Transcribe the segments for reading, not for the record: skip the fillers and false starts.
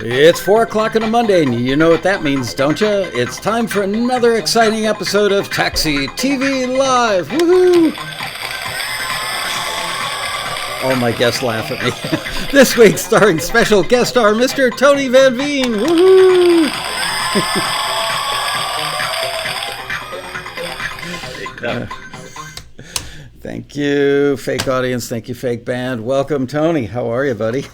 It's 4 o'clock on a Monday, and you know what that means, don't you? It's time for another exciting episode of Taxi TV Live. Woohoo! All my guests laugh at me. This week, starring special guest star Mr. Tony Van Veen. Woohoo! Thank you, fake audience. Thank you, fake band. Welcome, Tony. How are you, buddy?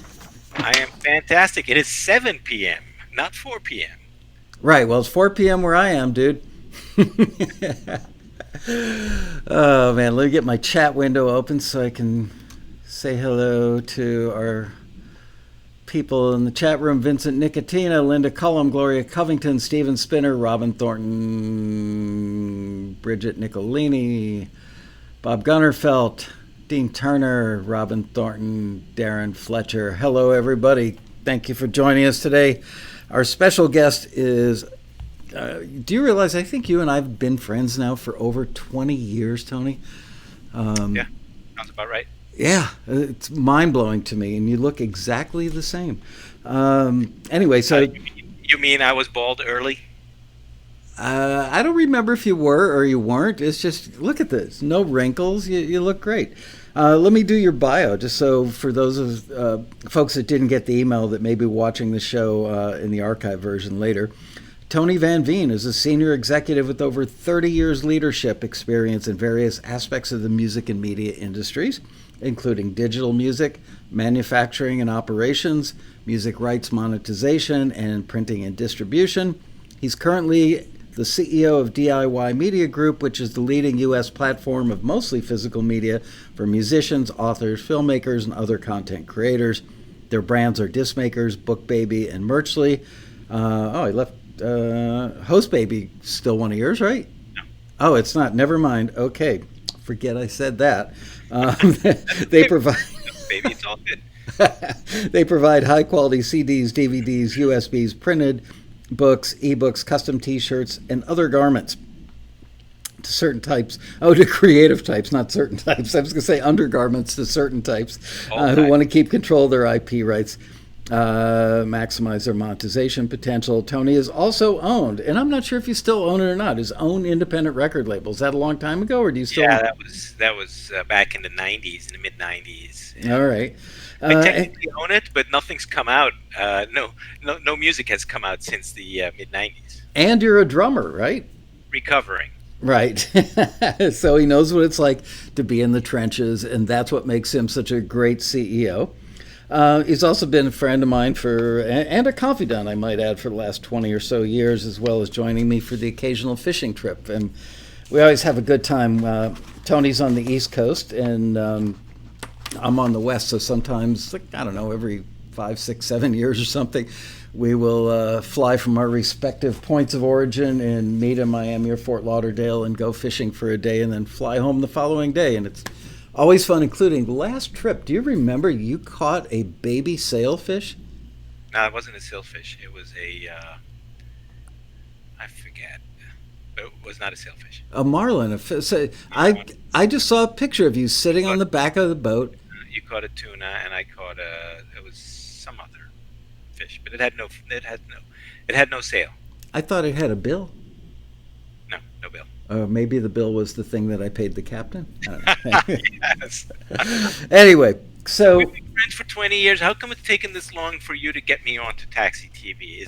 I am fantastic. It is 7 p.m., not 4 p.m. Right. Well, it's 4 p.m. where I am, dude. Oh, man. Let me get my chat window open so I can say hello to our people in the chat room. Vincent Nicotina, Linda Cullum, Gloria Covington, Stephen Spinner, Robin Thornton, Bridget Nicolini, Bob Gunnerfelt, Dean Turner, Robin Thornton, Darren Fletcher. Hello, everybody. Thank you for joining us today. Our special guest is, do you realize, I think you and I have been friends now for over 20 years, Tony? Yeah, sounds about right. Yeah, it's mind-blowing to me, and you look exactly the same. Anyway, so... You mean I was bald early? I don't remember if you were or you weren't. It's just, look at this. No wrinkles. You look great. Let me do your bio, just so for those of folks that didn't get the email that may be watching the show in the archive version later. Tony Van Veen is a senior executive with over 30 years leadership experience in various aspects of the music and media industries, including digital music, manufacturing and operations, music rights monetization, and printing and distribution. He's currently the CEO of DIY Media Group, which is the leading U.S. platform of mostly physical media for musicians, authors, filmmakers, and other content creators. Their brands are Discmakers, BookBaby, and Merchly. I left HostBaby, still one of yours, right? No. Oh, it's not. Never mind. Okay. Forget I said that. They provide... Baby, it's all good. They provide high-quality CDs, DVDs, USBs, printed books, ebooks, custom t-shirts, and other garments to certain types. Oh, to creative types, not certain types. I was going to say undergarments to certain types who want to keep control of their IP rights, maximize their monetization potential. Tony is also owned, and I'm not sure if you still own it or not, his own independent record label. Is that a long time ago, or do you still own it? that was back in the 90s, in the mid-90s. Yeah. All right. I technically own it, but nothing's come out. No music has come out since the mid-90s. And you're a drummer, right? Recovering. Right. So he knows what it's like to be in the trenches, and that's what makes him such a great CEO. He's also been a friend of mine and a confidant, I might add, for the last 20 or so years, as well as joining me for the occasional fishing trip. And we always have a good time. Tony's on the East Coast, and I'm on the West, so sometimes, every 5, 6, 7 years or something, we will fly from our respective points of origin and meet in Miami or Fort Lauderdale and go fishing for a day and then fly home the following day. And it's always fun, including the last trip. Do you remember you caught a baby sailfish? No, it wasn't a sailfish. It was I forget. But it was not a sailfish. A marlin. I just saw a picture of you sitting on the back of the boat. You caught a tuna, and I caught it was some other fish, but it had no sail. I thought it had a bill. No bill. Maybe the bill was the thing that I paid the captain. I don't know. Yes. Anyway, so we've been friends for 20 years. How come it's taken this long for you to get me onto Taxi TV?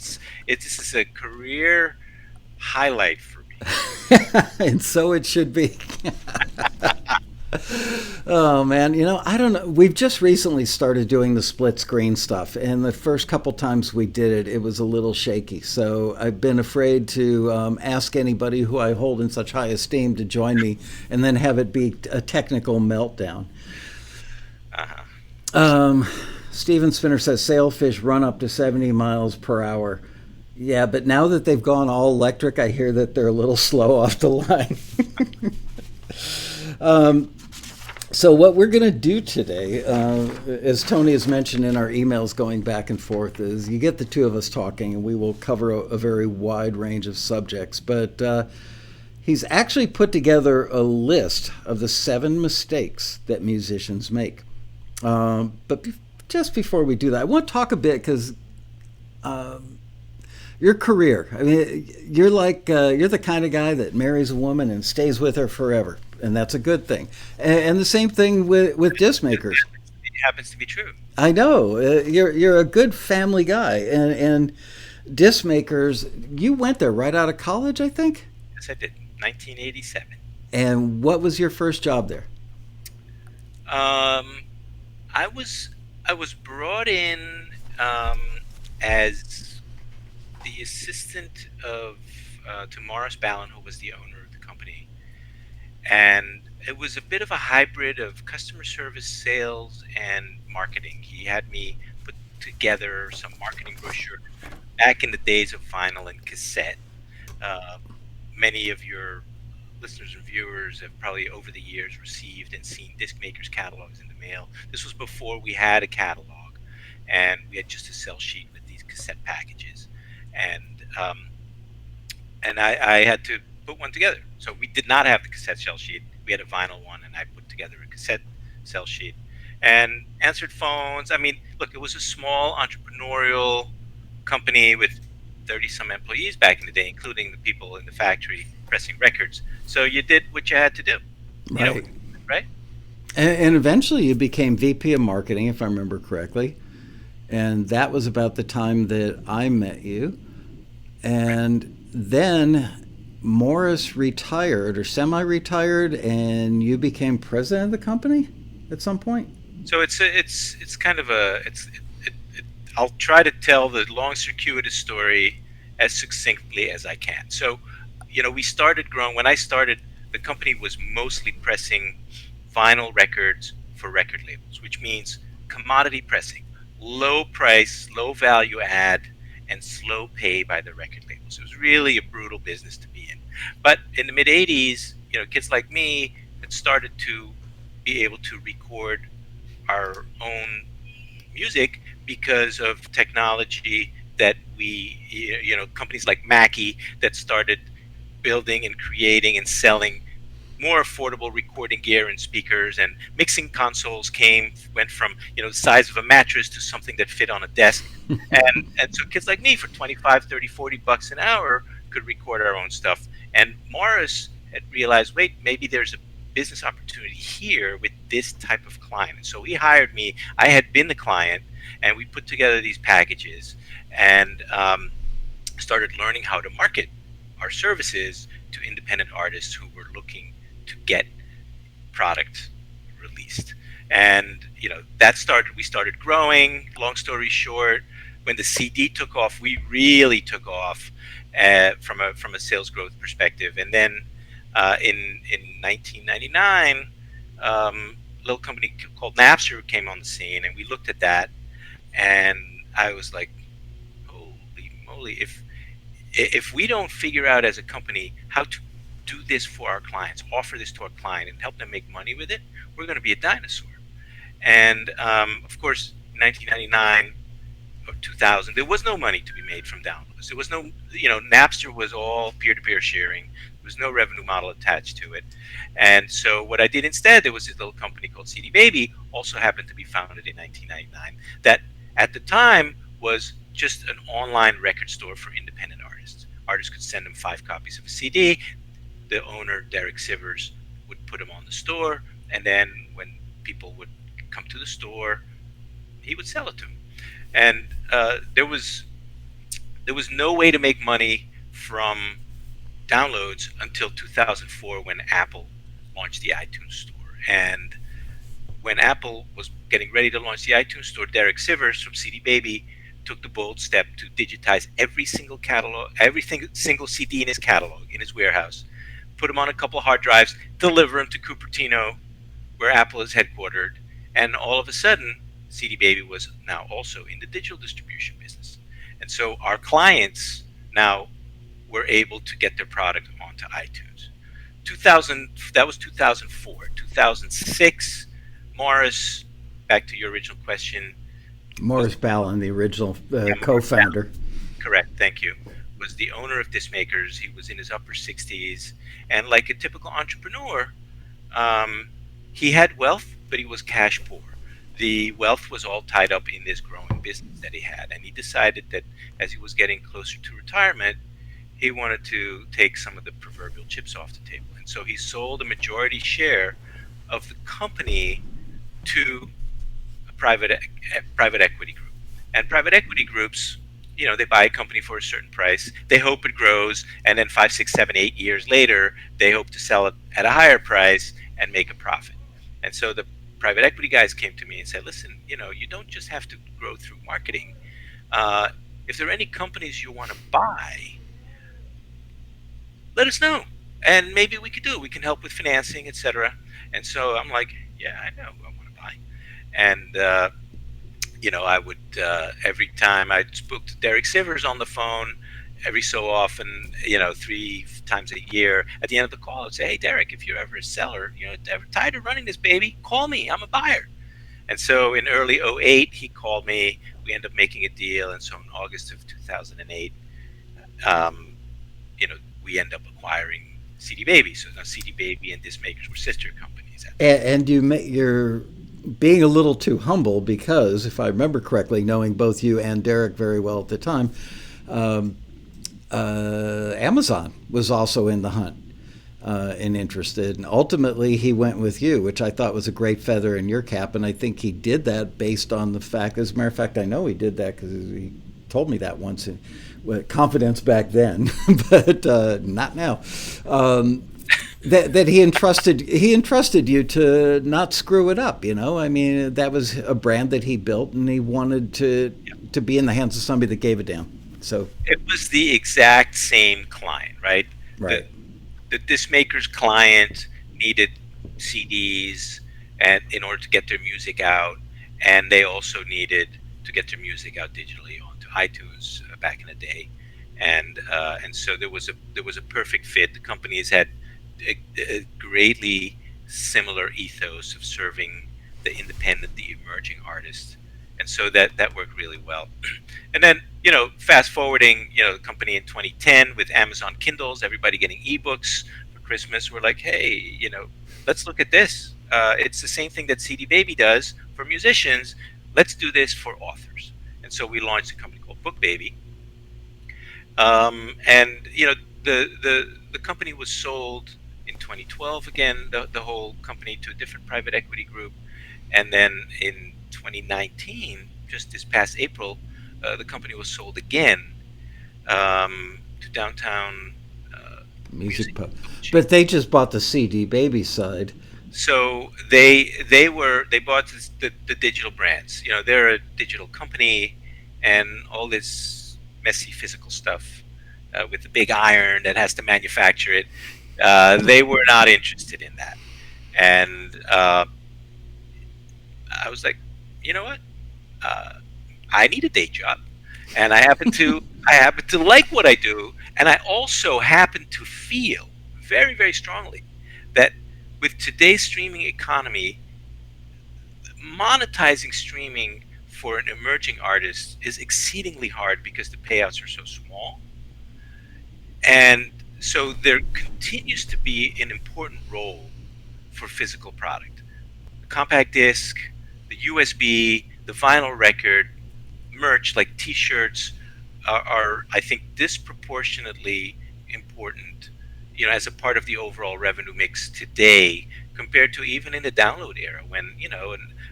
This is a career highlight for me. And so it should be. Oh, man. I don't know. We've just recently started doing the split screen stuff. And the first couple times we did it was a little shaky. So I've been afraid to ask anybody who I hold in such high esteem to join me and then have it be a technical meltdown. Stephen Spinner says sailfish run up to 70 miles per hour. Yeah, but now that they've gone all electric, I hear that they're a little slow off the line. So what we're going to do today, as Tony has mentioned in our emails going back and forth, is you get the two of us talking, and we will cover a very wide range of subjects. But he's actually put together a list of the 7 mistakes that musicians make. But just before we do that, I want to talk a bit, because Your career. I mean, you're like you're the kind of guy that marries a woman and stays with her forever, and that's a good thing. And the same thing with disc makers. It happens to be true. I know you're a good family guy, and disc makers. You went there right out of college, I think. Yes, I did. 1987. And what was your first job there? Um, I was I was brought in as the assistant of to Morris Ballin, who was the owner of the company, and it was a bit of a hybrid of customer service, sales, and marketing. He had me put together some marketing brochures back in the days of vinyl and cassette. Uh, Many of your listeners and viewers have probably over the years received and seen disc makers catalogs in the mail. This was before we had a catalog, and we had just a sell sheet with these cassette packages, and I had to put one together. So we did not have the cassette sell sheet. We had a vinyl one, and I put together a cassette sell sheet and answered phones. I mean, look, it was a small entrepreneurial company with 30 some employees back in the day, including the people in the factory pressing records. So you did what you had to do, you know, Right. right? And eventually you became VP of marketing, if I remember correctly. And that was about the time that I met you. Right. And then Morris retired or semi-retired, and you became president of the company at some point. So it's kind of a I'll try to tell the long circuitous story as succinctly as I can. So, we started growing. When I started, the company was mostly pressing vinyl records for record labels, which means commodity pressing, low price, low value add, and slow pay by the record labels. It was really a brutal business to be in. But in the mid '80s, kids like me had started to be able to record our own music because of technology that companies like Mackie that started building and creating and selling more affordable recording gear and speakers, and mixing consoles went from the size of a mattress to something that fit on a desk. And so kids like me for 25, 30, $40 an hour could record our own stuff. And Morris had realized, wait, maybe there's a business opportunity here with this type of client. And so he hired me. I had been the client, and we put together these packages and started learning how to market our services to independent artists who were looking to get product released. And we started growing. Long story short, when the CD took off, we really took off from a sales growth perspective. And then in 1999, a little company called Napster came on the scene, and we looked at that, and I was like, holy moly, if we don't figure out as a company how to do this for our clients, offer this to our client, and help them make money with it, we're going to be a dinosaur. And of course, in 1999 or 2000, there was no money to be made from downloads. There was no, Napster was all peer-to-peer sharing. There was no revenue model attached to it. And so what I did instead, there was this little company called CD Baby, also happened to be founded in 1999, that at the time was just an online record store for independent artists. Artists could send them 5 copies of a CD. The owner, Derek Sivers, would put them on the store, and then when people would come to the store, he would sell it to them. And there was no way to make money from downloads until 2004, when Apple launched the iTunes Store. And when Apple was getting ready to launch the iTunes Store, Derek Sivers from CD Baby took the bold step to digitize every single catalog, single CD in his catalog, in his warehouse, put them on a couple of hard drives, deliver them to Cupertino, where Apple is headquartered, and all of a sudden, CD Baby was now also in the digital distribution business. And so our clients now were able to get their product onto iTunes. 2000, that was 2004. 2006, Morris, back to your original question, was Morris Ballin, the original yeah, Morris Ballin, co-founder. correct, thank you, was the owner of Disc Makers. He was in his upper 60s, and like a typical entrepreneur, um, he had wealth, but he was cash poor. the wealth was all tied up in this growing business that he had, and he decided that as he was getting closer to retirement, he wanted to take some of the proverbial chips off the table, and so he sold a majority share of the company to a private equity group. And private equity groups, they buy a company for a certain price. They hope it grows, and then 5, 6, 7, 8 years later, they hope to sell it at a higher price and make a profit. And so the private equity guys came to me and said, "Listen, you don't just have to grow through marketing. Uh, if there are any companies you want to buy, let us know, and maybe we could do it. We can help with financing, etc." And so I'm like, "Yeah, I know. I want to buy." And I would every time I spoke to Derek Sivers on the phone, every so often, 3 times a year, at the end of the call, I'd say, "Hey, Derek, if you're ever a seller, ever tired of running this baby, call me. I'm a buyer." And so in early '08, he called me. We ended up making a deal, and so in August of 2008, um, you know, we end up acquiring CD Baby. So now CD Baby and Disc Makers were sister companies at the time. And you're being a little too humble because, if I remember correctly, knowing both you and Derek very well at the time, um, Amazon was also in the hunt and interested. And ultimately, he went with you, which I thought was a great feather in your cap. And I think he did that based on the fact, as a matter of fact, I know he did that because he told me that once. In, well, confidence back then, but not now. That he entrusted you to not screw it up. I mean, that was a brand that he built, and he wanted to be in the hands of somebody that gave a damn. So It was the exact same client, right? The right. the disc maker's client needed CDs and in order to get their music out, and they also needed to get their music out digitally onto iTunes back in the day, and so there was a perfect fit. The companies had a greatly similar ethos of serving the independent, the emerging artist, and so that worked really well. And then, fast forwarding, the company in 2010 with Amazon Kindles, everybody getting ebooks for Christmas. We're like, hey, let's look at this. It's the same thing that CD Baby does for musicians. Let's do this for authors. And so we launched a company called Book Baby. And the company was sold in 2012 again, the whole company, to a different private equity group. And then in 2019, just this past April, the company was sold again to Downtown Music Music pub, Publishing. but they just bought the CD Baby side. So they bought the digital brands. They're a digital company, and all this messy physical stuff with the big iron that has to manufacture it. They were not interested in that, and I was like, you know what? Uh, I need a day job, and I happen to like what I do, and I also happen to feel very, very strongly that with today's streaming economy, monetizing streaming for an emerging artist is exceedingly hard because the payouts are so small. And so there continues to be an important role for physical product. The compact disc, the USB, the vinyl record, merch like t-shirts are I think disproportionately important, as a part of the overall revenue mix today compared to even in the download era when,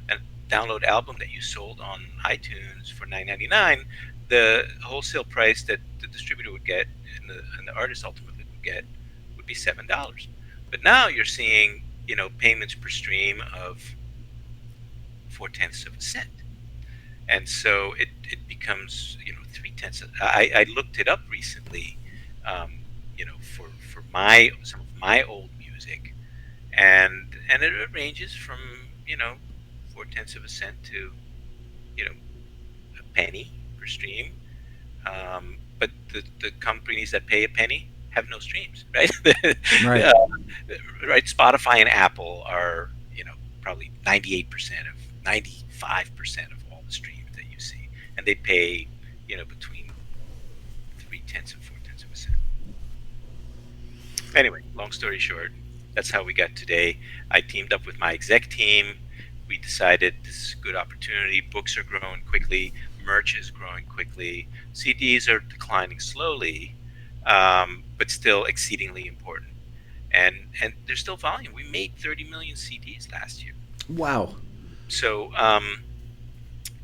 a download album that you sold on iTunes for 9.99, the wholesale price that the distributor would get and the artist ultimately would get would be $7. But now you're seeing, payments per stream of 4/10 of a cent, and so it becomes 3/10. I looked it up recently, for my some of my old music, and it ranges from 4/10 of a cent to a penny per stream. But the companies that pay a penny have no streams, right? Right. uh, right. Spotify and Apple are probably 95% of all the streams that you see, and they pay between 3/10 and 4/10 of a cent. Anyway, long story short, that's how we got today. I teamed up with my exec team. we decided this is a good opportunity. Books are growing quickly, merch is growing quickly, CDs are declining slowly, but still exceedingly important. And there's still volume. We made 30 million CDs last year. Wow. So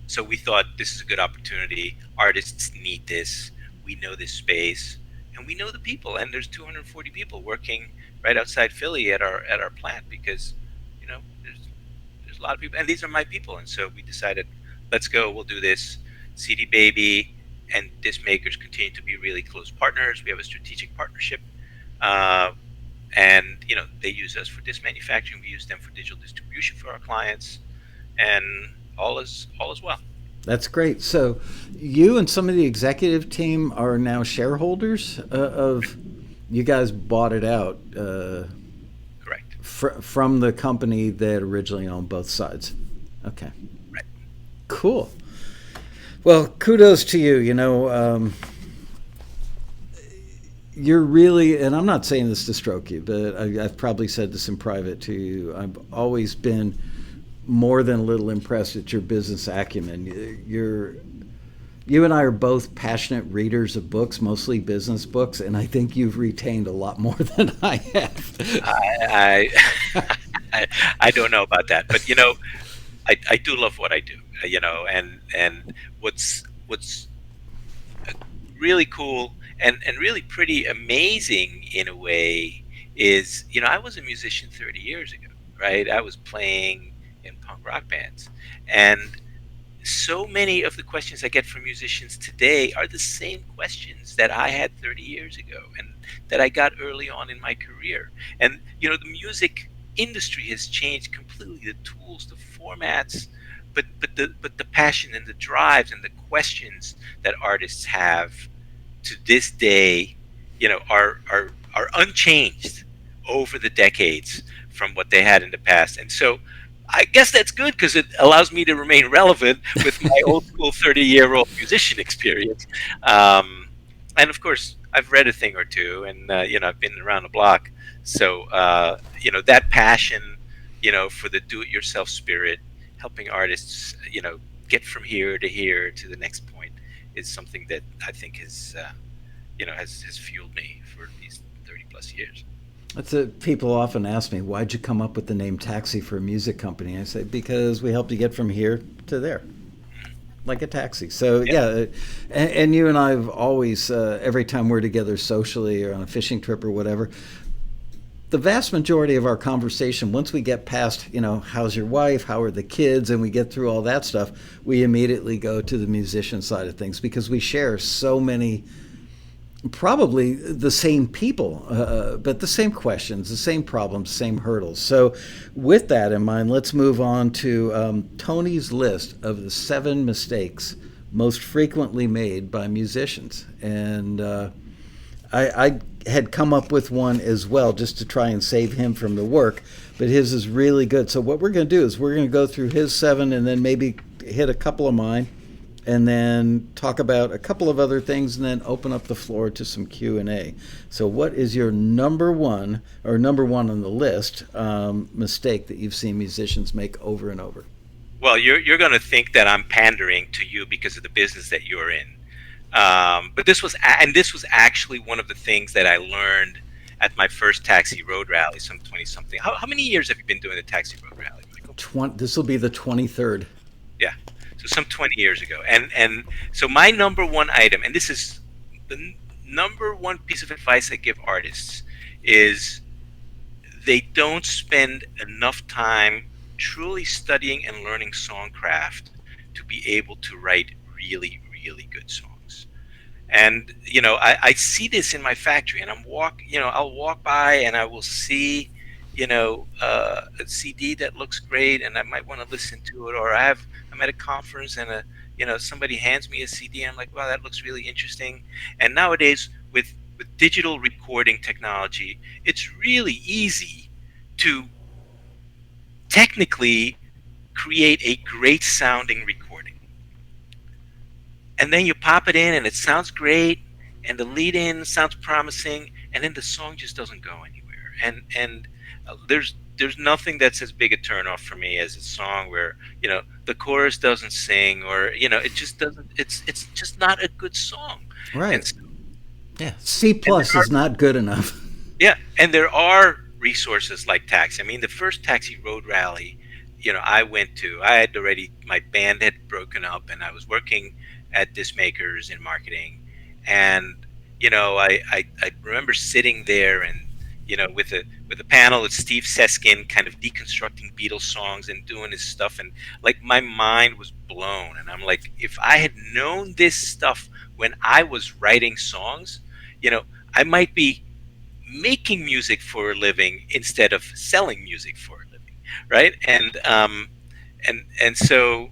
so we thought this is a good opportunity. Artists need this. We know this space, and we know the people. And there's 240 people working right outside Philly at our plant because, there's a lot of people, and these are my people. And so we decided, let's go. We'll do this. CD Baby and Disc Makers continue to be really close partners. We have a strategic partnership, uh, and they use us for disc manufacturing. We use them for digital distribution for our clients, and all is well. That's great. So, you and some of the executive team are now shareholders of. You guys bought it out Correct. from the company that originally owned both sides. Okay, Right. cool. Well, kudos to you. You're really, and I'm not saying this to stroke you, but I've probably said this in private to you. I've always been more than a little impressed at your business acumen. You and I are both passionate readers of books, mostly business books, and I think you've retained a lot more than I have. I I, I don't know about that, but I do love what I do. And what's really cool and really pretty amazing in a way is, I was a musician 30 years ago, right? I was playing in punk rock bands, and so many of the questions I get from musicians today are the same questions that I had 30 years ago and that I got early on in my career. And the music industry has changed completely. The tools, the formats, but the passion and the drives and the questions that artists have to this day, are unchanged over the decades from what they had in the past. And so I guess that's good because it allows me to remain relevant with my old school 30-year-old musician experience. Um, and of course, I've read a thing or two, and I've been around the block. So that passion, for the do-it-yourself spirit, helping artists, get from here to here to the next point, is something that I think has fueled me for these 30 plus years. That's it. People often ask me, why'd you come up with the name Taxi for a music company? I say, because we help you get from here to there, like a taxi. So, Yeah. yeah, and you and I have always, every time we're together socially or on a fishing trip or whatever, the vast majority of our conversation, once we get past, how's your wife, how are the kids, and we get through all that stuff, we immediately go to the musician side of things because we share so many, probably the same people, but the same questions, the same problems, same hurdles. So, with that in mind, let's move on to Tony's list of the 7 mistakes most frequently made by musicians. And I had come up with one as well just to try and save him from the work, but his is really good. So, what we're going to do is we're going to go through his 7 and then maybe hit a couple of mine and then talk about a couple of other things and then open up the floor to some Q&A. So what is your number one on the list mistake that you've seen musicians make over and over? Well, you're going to think that I'm pandering to you because of the business that you're in. But this was actually one of the things that I learned at my first Taxi Road Rally, some 20 something. How many years have you been doing the Taxi Road Rally, Michael? This will be the 23rd. Yeah. So some 20 years ago. And so my number one item, and this is the number one piece of advice I give artists, is they don't spend enough time truly studying and learning songcraft to be able to write really, really good songs. And I see this in my factory, and I'll walk by and I will see a CD that looks great, and I might want to listen to it. Or I'm at a conference, and somebody hands me a CD, and I'm like, wow, that looks really interesting. And nowadays with digital recording technology, it's really easy to technically create a great sounding recording. And then you pop it in and it sounds great, and the lead in sounds promising, and then the song just doesn't go anywhere. And there's there's nothing that's as big a turnoff for me as a song where the chorus doesn't sing, or it just doesn't. It's just not a good song. And Right. so, Yeah. C and there plus are is not good enough. yeah, and there are resources like Taxi. I mean, the first Taxi Road Rally, I went to, I had already, my band had broken up, and I was working at Disc Makers in marketing. And, I remember sitting there and, with a panel of Steve Seskin kind of deconstructing Beatles songs and doing his stuff. And like my mind was blown. And I'm like, if I had known this stuff when I was writing songs, you know, I might be making music for a living instead of selling music for a living, right? And so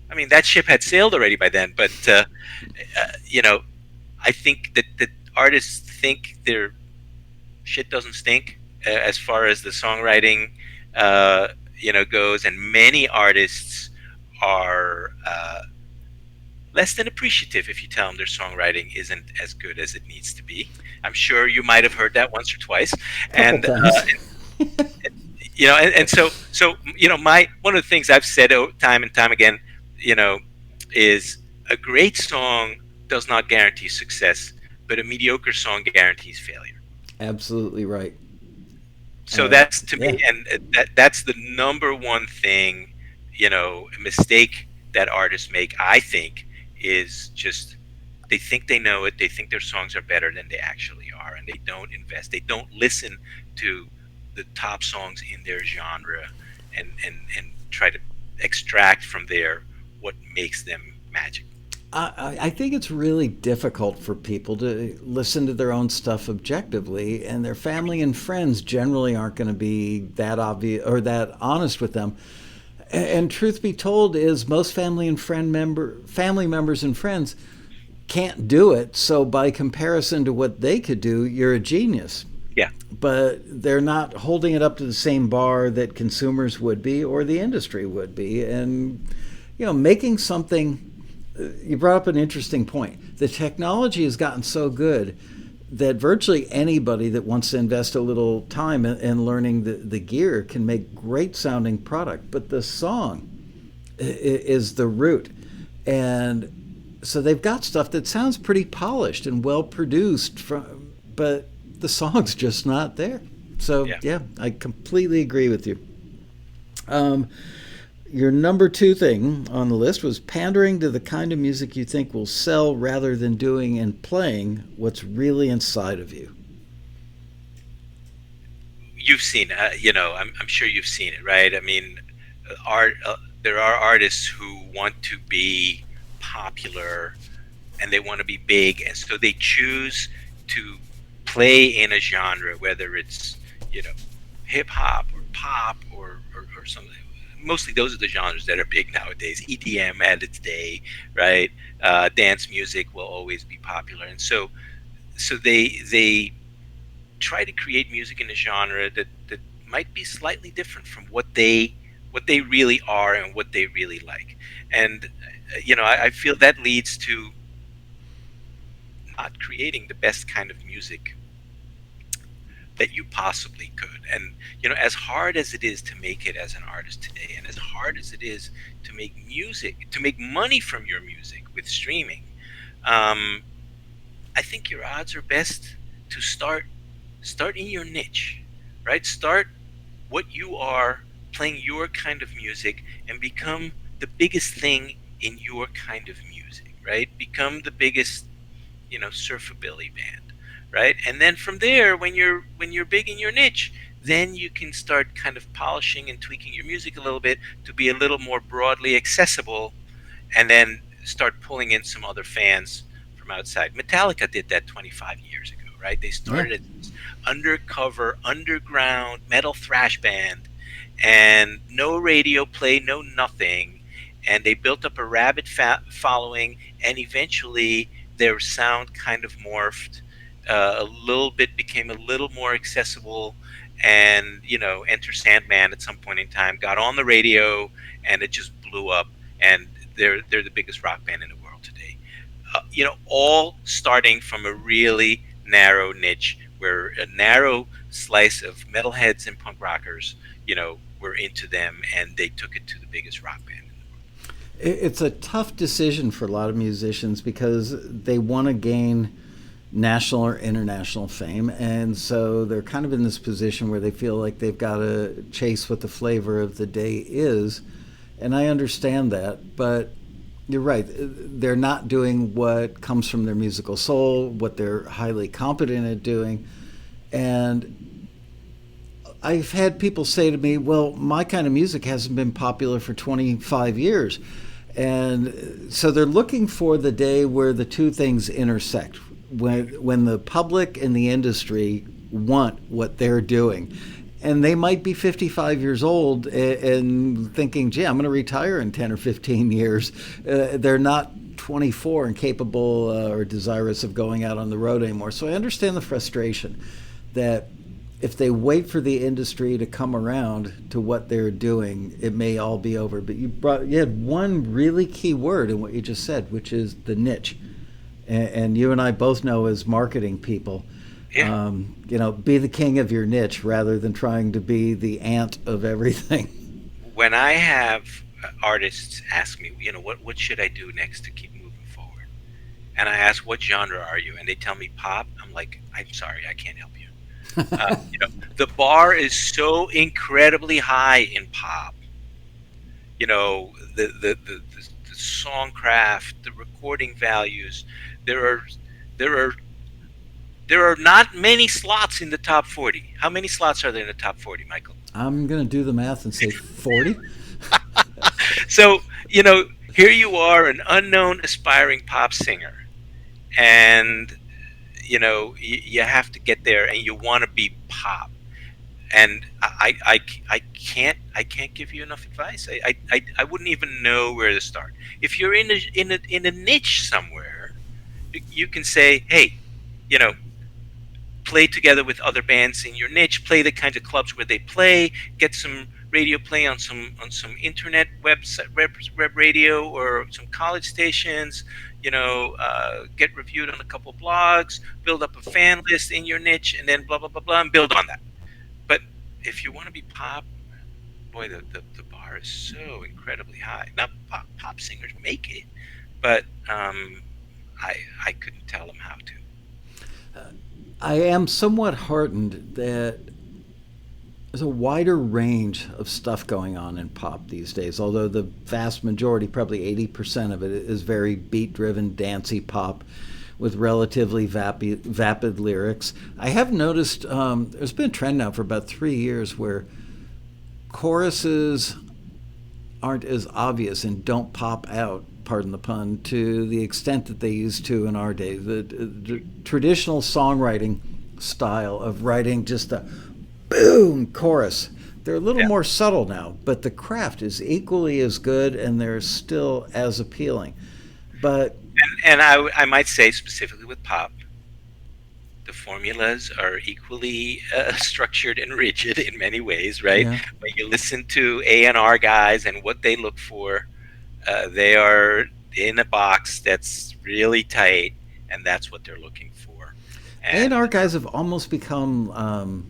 I mean, that ship had sailed already by then. But you know, I think that artists think their shit doesn't stink as far as the songwriting goes, and many artists are less than appreciative if you tell them their songwriting isn't as good as it needs to be. I'm sure you might have heard that once or twice. Couple And times. and so my one of the things I've said time and time again, you know, is a great song does not guarantee success, but a mediocre song guarantees failure. Absolutely right. So that's to Yeah. me, and that's the number one thing, a mistake that artists make, I think, is just they think they know it, they think their songs are better than they actually are, and they don't invest, they don't listen to the top songs in their genre, and try to extract from there what makes them magic. I think it's really difficult for people to listen to their own stuff objectively, and their family and friends generally aren't going to be that obvious or that honest with them. And truth be told, is most family members and friends can't do it. So by comparison to what they could do, you're a genius. Yeah, But they're not holding it up to the same bar that consumers would be or the industry would be. And making something, you brought up an interesting point. The technology has gotten so good that virtually anybody that wants to invest a little time in learning the gear can make great sounding product, but the song is the root. And so they've got stuff that sounds pretty polished and well produced, but the song's just not there. So yeah. yeah, I completely agree with you. Um, your number two thing on the list was pandering to the kind of music you think will sell rather than doing and playing what's really inside of you. You've seen, I'm sure you've seen it, right? I mean, art. There are artists who want to be popular and they want to be big, and so they choose to play in a genre, whether it's you know hip hop or pop or something. Mostly, those are the genres that are big nowadays. EDM at its day, right? Dance music will always be popular, and so they try to create music in a genre that might be slightly different from what they really are and what they really like. And I feel that leads to not creating the best kind of music that you possibly could. And as hard as it is to make it as an artist today, and as hard as it is to make music, to make money from your music with streaming, um, I think your odds are best to start in your niche, right? Start what you are, playing your kind of music, and become the biggest thing in your kind of music, right? Become the biggest, surfabilly band, right? And then from there, when you're big in your niche, then you can start kind of polishing and tweaking your music a little bit to be a little more broadly accessible, and then start pulling in some other fans from outside. Metallica did that 25 years ago, right? They Yeah. started as this undercover, underground metal thrash band, and no radio play, no nothing. And they built up a rabid following, and eventually their sound kind of morphed. A little bit became a little more accessible, and Enter Sandman at some point in time got on the radio, and it just blew up. And they're the biggest rock band in the world today. All starting from a really narrow niche where a narrow slice of metalheads and punk rockers, were into them, and they took it to the biggest rock band in the world. It's a tough decision for a lot of musicians because they want to gain national or international fame, and so they're kind of in this position where they feel like they've got to chase what the flavor of the day is. And I understand that, but you're right. They're not doing what comes from their musical soul, what they're highly competent at doing. And I've had people say to me, well, my kind of music hasn't been popular for 25 years. And so they're looking for the day where the two things intersect, when the public and the industry want what they're doing. And they might be 55 years old and thinking, gee, I'm going to retire in 10 or 15 years. They're not 24 and capable or desirous of going out on the road anymore. So I understand the frustration that if they wait for the industry to come around to what they're doing, it may all be over. But you had one really key word in what you just said, which is the niche. And you and I both know as marketing people, Yeah. Be the king of your niche rather than trying to be the ant of everything. When I have artists ask me, what should I do next to keep moving forward? And I ask, what genre are you? And they tell me pop. I'm like, I'm sorry, I can't help you. The bar is so incredibly high in pop. The song craft, the recording values. There are there are there are not many slots in the top 40. How many slots are there in the top 40, Michael? I'm going to do the math and say 40. So, here you are, an unknown aspiring pop singer, and you have to get there, and you want to be pop. And I can't give you enough advice. I wouldn't even know where to start. If you're in a niche somewhere, you can say, hey, you know, play together with other bands in your niche, play the kinds of clubs where they play, get some radio play on some internet web radio or some college stations, get reviewed on a couple blogs, build up a fan list in your niche, and then blah blah blah blah, and build on that. But if you want to be pop, boy, the bar is so incredibly high. Not pop singers make it, but I couldn't tell them how to. I am somewhat heartened that there's a wider range of stuff going on in pop these days, although the vast majority, probably 80% of it, is very beat driven, dancey pop with relatively vapid lyrics. I have noticed there's been a trend now for about 3 years where choruses aren't as obvious and don't pop out, pardon the pun, to the extent that they used to in our day. The traditional songwriting style of writing just a boom chorus, they're a little Yeah. more subtle now, but the craft is equally as good and they're still as appealing. But And I might say specifically with pop, the formulas are equally structured and rigid in many ways, right? yeah, When you listen to A&R guys and what they look for, they are in a box that's really tight, and that's what they're looking for. And A&R guys have almost become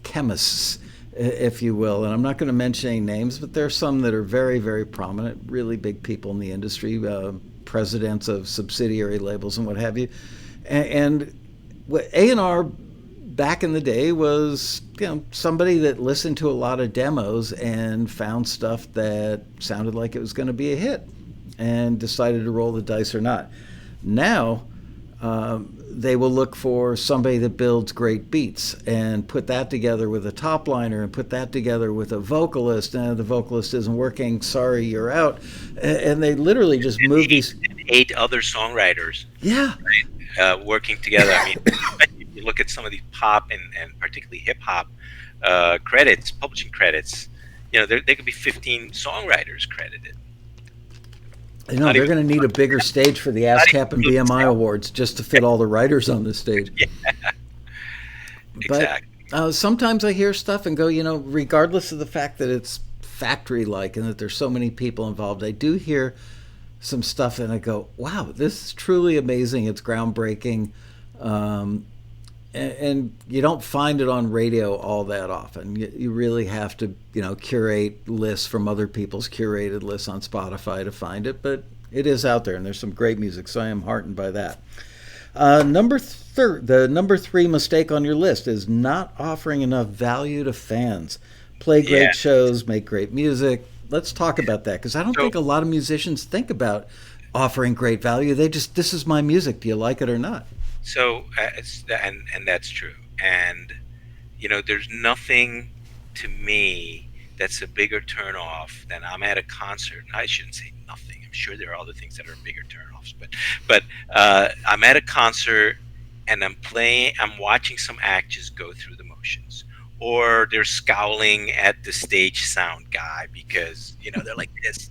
chemists, if you will. And I'm not going to mention any names, but there are some that are very, very prominent, really big people in the industry, presidents of subsidiary labels and what have you. And A&R back in the day was, somebody that listened to a lot of demos and found stuff that sounded like it was going to be a hit and decided to roll the dice or not. Now, they will look for somebody that builds great beats and put that together with a top liner and put that together with a vocalist. And the vocalist isn't working. Sorry, you're out. And they literally just move these. eight other songwriters Yeah. working together. I mean, if you look at some of these pop and particularly hip hop credits, publishing credits, there could be 15 songwriters credited. I know Not they're even, going to need a bigger stage for the ASCAP and BMI awards just to fit all the writers on the stage. yeah, But exactly. sometimes I hear stuff and go, regardless of the fact that it's factory like and that there's so many people involved, I do hear some stuff and I go, wow, this is truly amazing. It's groundbreaking. and you don't find it on radio all that often. You really have to, curate lists from other people's curated lists on Spotify to find it, but it is out there, and there's some great music, so I am heartened by that. The number three mistake on your list is not offering enough value to fans. Play Yeah. great shows, make great music. Let's talk about that because I don't So think a lot of musicians think about offering great value. They just, this is my music. Do you like it or not? and that's true. And there's nothing to me that's a bigger turnoff than I'm at a concert. I shouldn't say nothing. I'm sure there are other things that are bigger turnoffs, but I'm at a concert and I'm watching some act just go through the motions, or they're scowling at the stage sound guy because they're like this,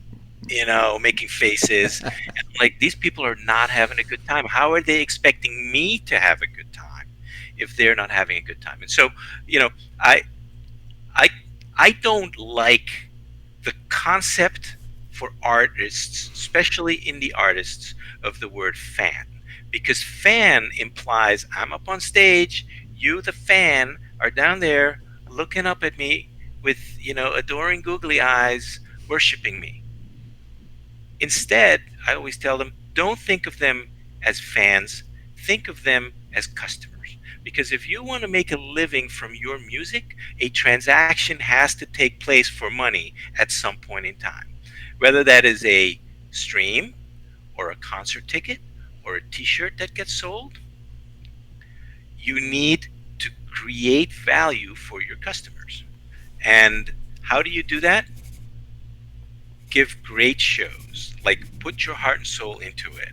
making faces. And I'm like, these people are not having a good time. How are they expecting me to have a good time if they're not having a good time? And so, you know, I I I don't like the concept for artists, especially indie artists, of the word fan, because fan implies I'm up on stage, you the fan are down there looking up at me with adoring googly eyes, worshiping me. Instead, I always tell them, don't think of them as fans, think of them as customers. Because if you want to make a living from your music, a transaction has to take place for money at some point in time. Whether that is a stream or a concert ticket or a t shirt that gets sold, you need to create value for your customers. And how do you do that? Give great shows. Like, put your heart and soul into it.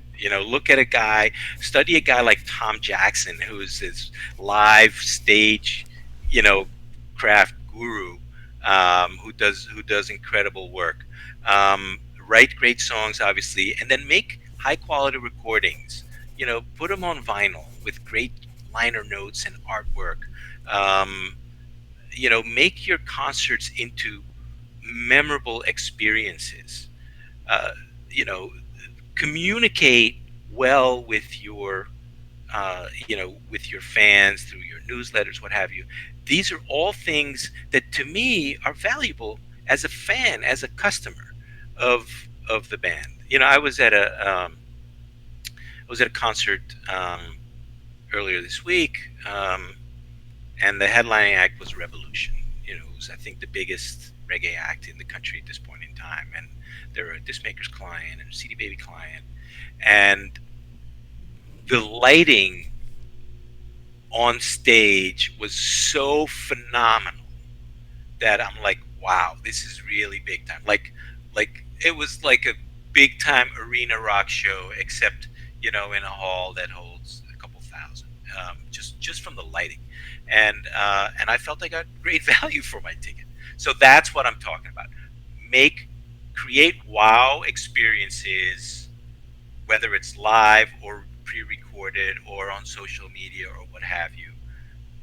Look at a guy, study a guy like Tom Jackson, who's this live stage, you know, craft guru, who does incredible work. Write great songs, obviously, and then make high quality recordings. Put them on vinyl with great liner notes and artwork. Um, make your concerts into memorable experiences. Uh, you know, Communicate well with your fans through your newsletters, what have you. These are all things that to me are valuable as a fan, as a customer of the band. I was at a concert earlier this week, and the headlining act was Revolution. It was, I think, the biggest reggae act in the country at this point in time, and they're a Discmakers client and a CD Baby client, and the lighting on stage was so phenomenal that I'm like, wow, this is really big time. Like it was like a big time arena rock show, except in a hall that holds a couple thousand, just from the lighting, and I felt I got great value for my ticket. So that's what I'm talking about. Make Create wow experiences, whether it's live or pre-recorded or on social media or what have you,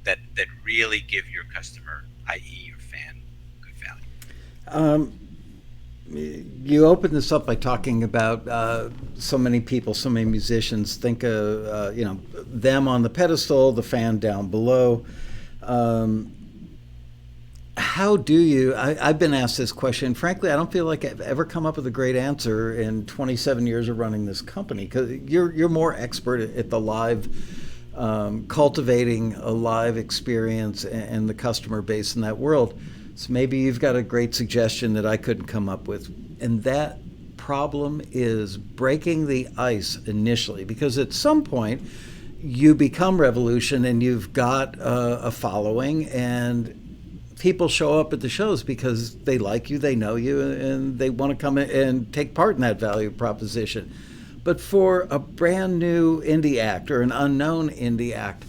that really give your customer, i.e., your fan, good value. Um, you opened this up by talking about so many people, so many musicians think of them on the pedestal, the fan down below. Um, how do you? I've been asked this question. Frankly, I don't feel like I've ever come up with a great answer in 27 years of running this company because you're more expert at the live, cultivating a live experience and the customer base in that world. So maybe you've got a great suggestion that I couldn't come up with, and that problem is breaking the ice initially because at some point you become Revolution and you've got a following and people show up at the shows because they like you, they know you, and they want to come in and take part in that value proposition. But for a brand new indie act or an unknown indie act,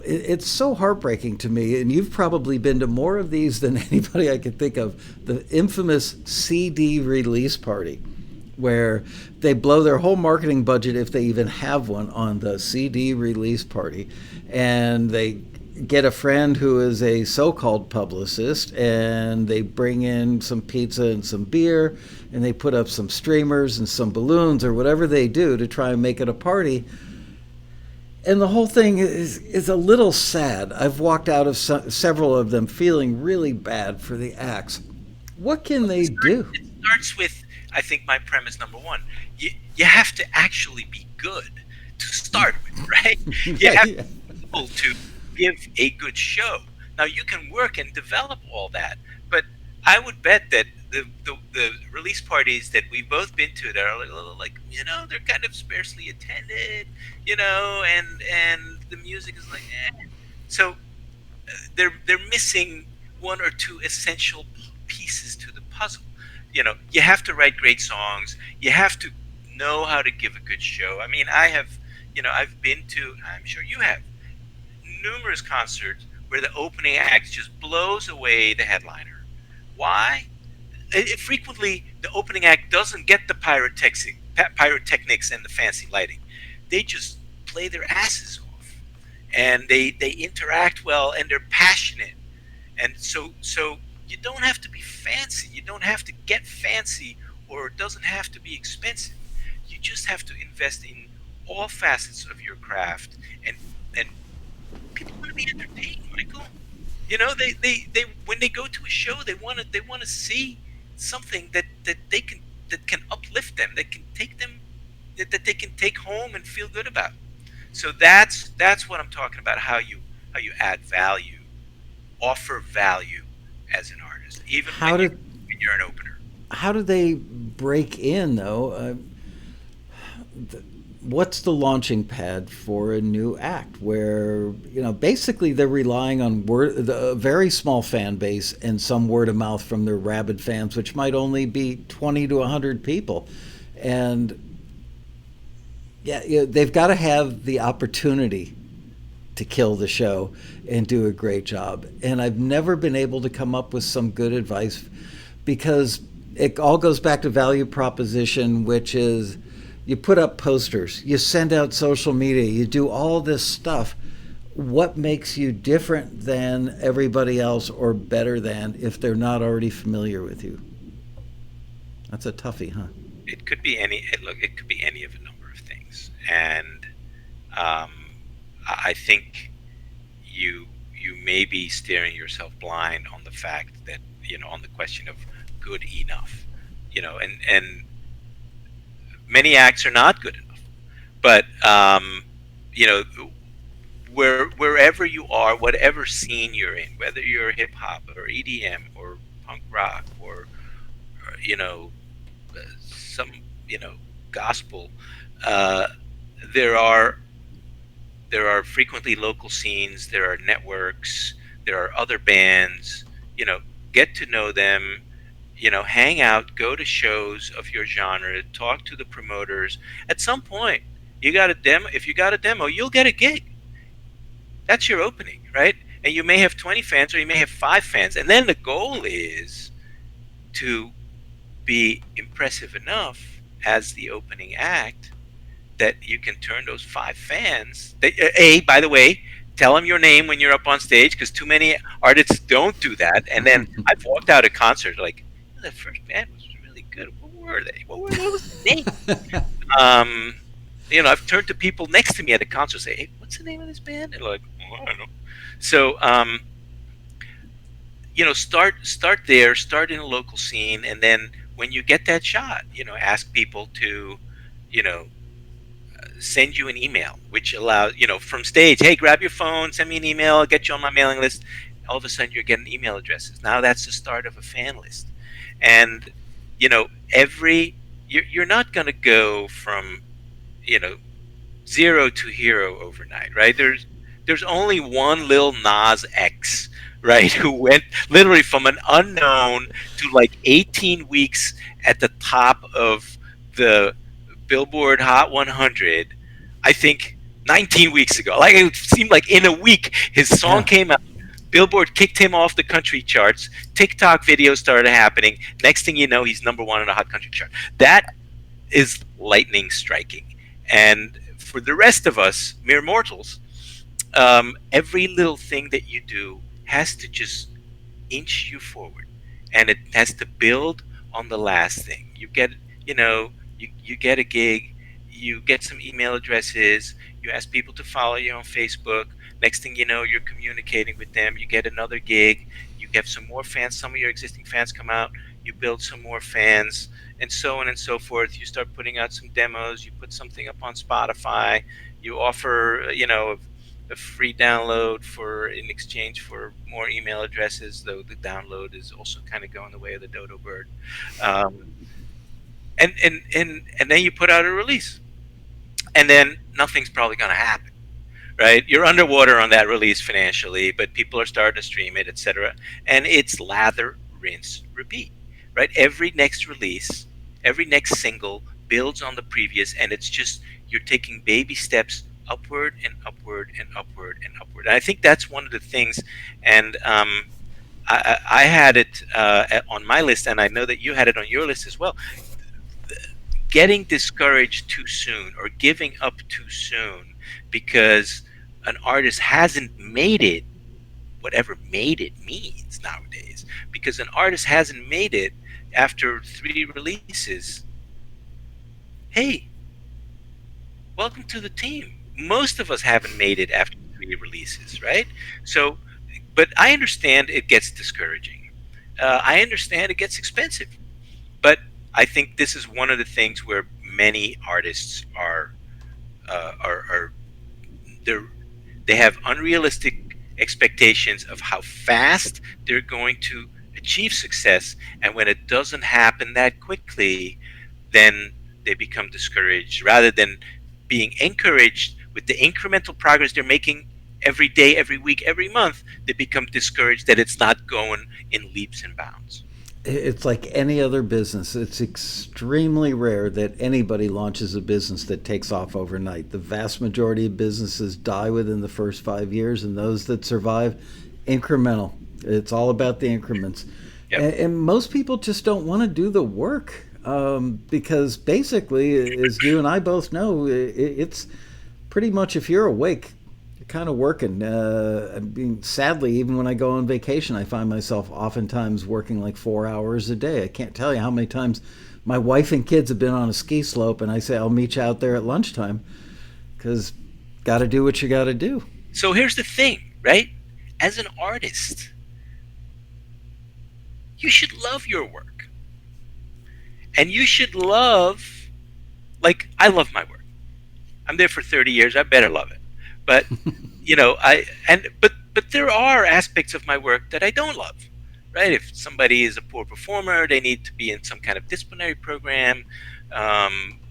it's so heartbreaking to me. And you've probably been to more of these than anybody I could think of. The infamous CD release party, where they blow their whole marketing budget, if they even have one, on the CD release party, and they get a friend who is a so-called publicist and they bring in some pizza and some beer and they put up some streamers and some balloons or whatever they do to try and make it a party. And the whole thing is a little sad. I've walked out of several of them feeling really bad for the acts. What can they do? It starts with, I think, my premise number one. You have to actually be good to start with, right? You Yeah, have yeah. to be able to give a good show. Now you can work and develop all that, but I would bet that the release parties that we've both been to that are a little like, they're kind of sparsely attended, and the music is like, eh. So they're missing one or two essential pieces to the puzzle. You have to write great songs. You have to know how to give a good show. I mean, I've been to, I'm sure you have, numerous concerts where the opening act just blows away the headliner. Why? Frequently, the opening act doesn't get the pyrotechnics and the fancy lighting. They just play their asses off, and they interact well, and they're passionate. And so you don't have to be fancy. You don't have to get fancy, or it doesn't have to be expensive. You just have to invest in all facets of your craft, and people want to be entertained, Michael. They when they go to a show, they want to see something that can uplift them, that can take them, that they can take home and feel good about. So that's what I'm talking about. How you add value, offer value as an artist, even How did when you're an opener. how do they break in though? What's the launching pad for a new act where basically they're relying on a very small fan base and some word of mouth from their rabid fans, which might only be 20 to 100 people, and yeah, they've got to have the opportunity to kill the show and do a great job. And I've never been able to come up with some good advice because it all goes back to value proposition, which is you put up posters, you send out social media, you do all this stuff. What makes you different than everybody else or better than if they're not already familiar with you? That's a toughie, huh? It could be look. It could be any of a number of things, and um, I think you may be staring yourself blind on the fact that, on the question of good enough, and many acts are not good enough. But you know, wherever you are, whatever scene you're in, whether you're hip hop or EDM or punk rock or some gospel, uh, there are there are frequently local scenes, there are networks, there are other bands. You know, get to know them. Hang out, go to shows of your genre, talk to the promoters. At some point, you got a demo. If you got a demo, you'll get a gig. That's your opening, right? And you may have 20 fans or you may have 5 fans. And then the goal is to be impressive enough as the opening act that you can turn those 5 fans. By the way, tell them your name when you're up on stage, because too many artists don't do that. And then I've walked out of concerts like, the first band was really good. What were they? What was the name? Um, I've turned to people next to me at a concert, say, "Hey, what's the name of this band?" And they're like, "Oh, I don't know." So, start there, start in a local scene, and then when you get that shot, ask people to, you know, send you an email, which allows, from stage, hey, grab your phone, send me an email, I'll get you on my mailing list. All of a sudden, you're getting email addresses. Now that's the start of a fan list, and you're not going to go from you know zero to hero overnight, right? There's only one Lil Nas X, right, who went literally from an unknown to like 18 weeks at the top of the Billboard Hot 100. I think 19 weeks ago. Like it seemed like in a week his song Yeah. came out. Billboard kicked him off the country charts. TikTok videos started happening. Next thing you know, he's number one on the hot country chart. That is lightning striking. And for the rest of us, mere mortals, every little thing that you do has to just inch you forward, and it has to build on the last thing. You get a gig, you get some email addresses, you ask people to follow you on Facebook. Next thing you know, you're communicating with them. You get another gig, you get some more fans. Some of your existing fans come out, you build some more fans, and so on and so forth. You start putting out some demos, you put something up on Spotify, you offer, a free download for in exchange for more email addresses, though the download is also kind of going the way of the dodo bird. Um, and then you put out a release, and then nothing's probably going to happen, right? You're underwater on that release financially, but people are starting to stream it, etc. And it's lather, rinse, repeat, right? Every next release, every next single builds on the previous, and it's just you're taking baby steps upward and upward and upward and upward. And I think that's one of the things. And I had it on my list, and I know that you had it on your list as well. Getting discouraged too soon or giving up too soon because an artist hasn't made it, whatever made it means nowadays, because an artist hasn't made it after 3 releases. Hey, welcome to the team. Most of us haven't made it after 3 releases, right? So, but I understand it gets discouraging. I understand it gets expensive. But I think this is one of the things where many artists are they're, they have unrealistic expectations of how fast they're going to achieve success, and when it doesn't happen that quickly, then they become discouraged rather than being encouraged with the incremental progress they're making every day, every week, every month. They become discouraged that it's not going in leaps and bounds. It's like any other business. It's extremely rare that anybody launches a business that takes off overnight. The vast majority of businesses die within the first 5 years, and those that survive, incremental. It's all about the increments. Yep. And most people just don't want to do the work because basically, as you and I both know, it's pretty much if you're awake, kind of working. I mean, sadly, even when I go on vacation, I find myself oftentimes working like 4 hours a day. I can't tell you how many times my wife and kids have been on a ski slope, and I say I'll meet you out there at lunchtime because got to do what you got to do. So here's the thing, right? As an artist, you should love your work. And you should love, like, I love my work. I'm there for 30 years. I better love it. But, but there are aspects of my work that I don't love, right? If somebody is a poor performer, they need to be in some kind of disciplinary program. Um,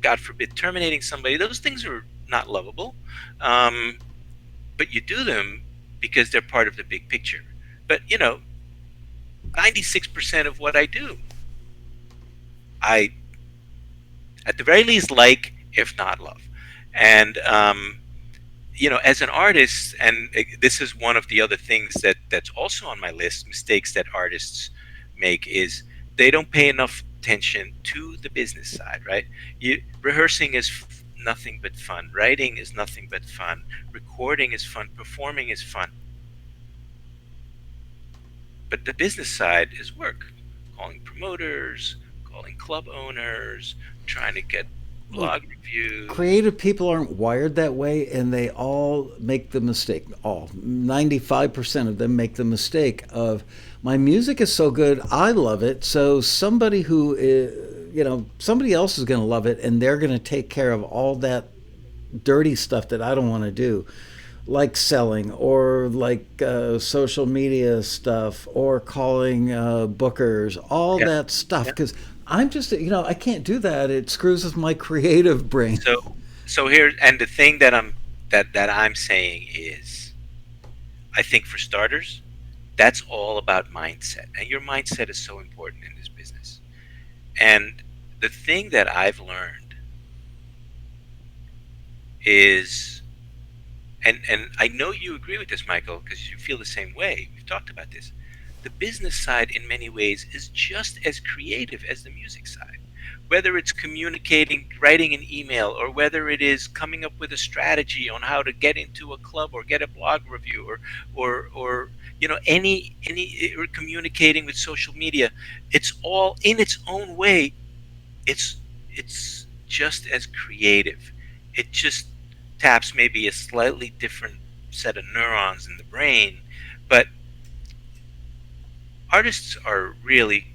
God forbid terminating somebody. Those things are not lovable. Um, but you do them because they're part of the big picture. But 96% of what I do, I at the very least like, if not love. And as an artist, and this is one of the other things that's also on my list, mistakes that artists make is they don't pay enough attention to the business side, right? Rehearsing is nothing but fun. Writing is nothing but fun. Recording is fun. Performing is fun. But the business side is work. Calling promoters, calling club owners, trying to get Well, blog reviews. creative people aren't wired that way, and they all make the mistake. All 95% of them make the mistake of my music is so good, I love it. So somebody who is, somebody else is going to love it, and they're going to take care of all that dirty stuff that I don't want to do, like selling or like social media stuff or calling bookers, all Yeah, that stuff. yeah. Because I'm just, I can't do that. It screws with my creative brain. So so here, and the thing that I'm saying is, I think for starters, that's all about mindset, and your mindset is so important in this business. And the thing that I've learned is, and I know you agree with this, Michael, because you feel the same way. We've talked about this. The business side, in many ways, is just as creative as the music side. Whether it's communicating, writing an email, or whether it is coming up with a strategy on how to get into a club or get a blog review, or any or communicating with social media, it's all in its own way. It's just as creative. It just taps maybe a slightly different set of neurons in the brain, but artists are really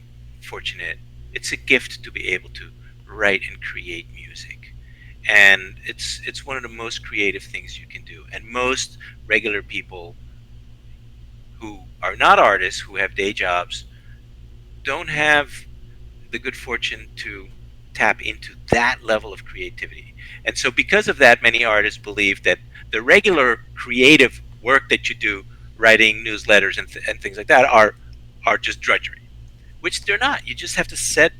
fortunate. It's a gift to be able to write and create music. And it's one of the most creative things you can do. And most regular people who are not artists, who have day jobs, don't have the good fortune to tap into that level of creativity. And so, because of that, many artists believe that the regular creative work that you do, writing newsletters and things like that, are just drudgery, which they're not. You just have to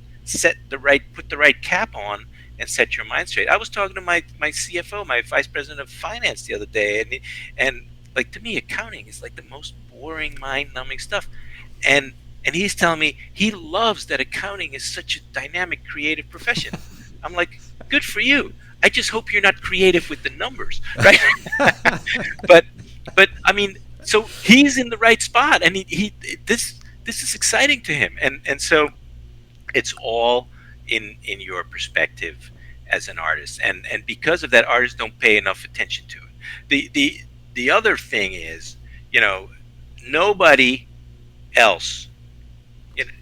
put the right cap on and set your mind straight. I was talking to my CFO, my vice president of finance, the other day, and like, to me, accounting is like the most boring, mind numbing stuff. And and he's telling me he loves that accounting is such a dynamic, creative profession. I'm like, good for you. I just hope you're not creative with the numbers, right? but but I mean, so he's in the right spot, and he this is exciting to him, and so it's all in your perspective as an artist, and because of that, artists don't pay enough attention to it. The other thing is, you know, nobody else,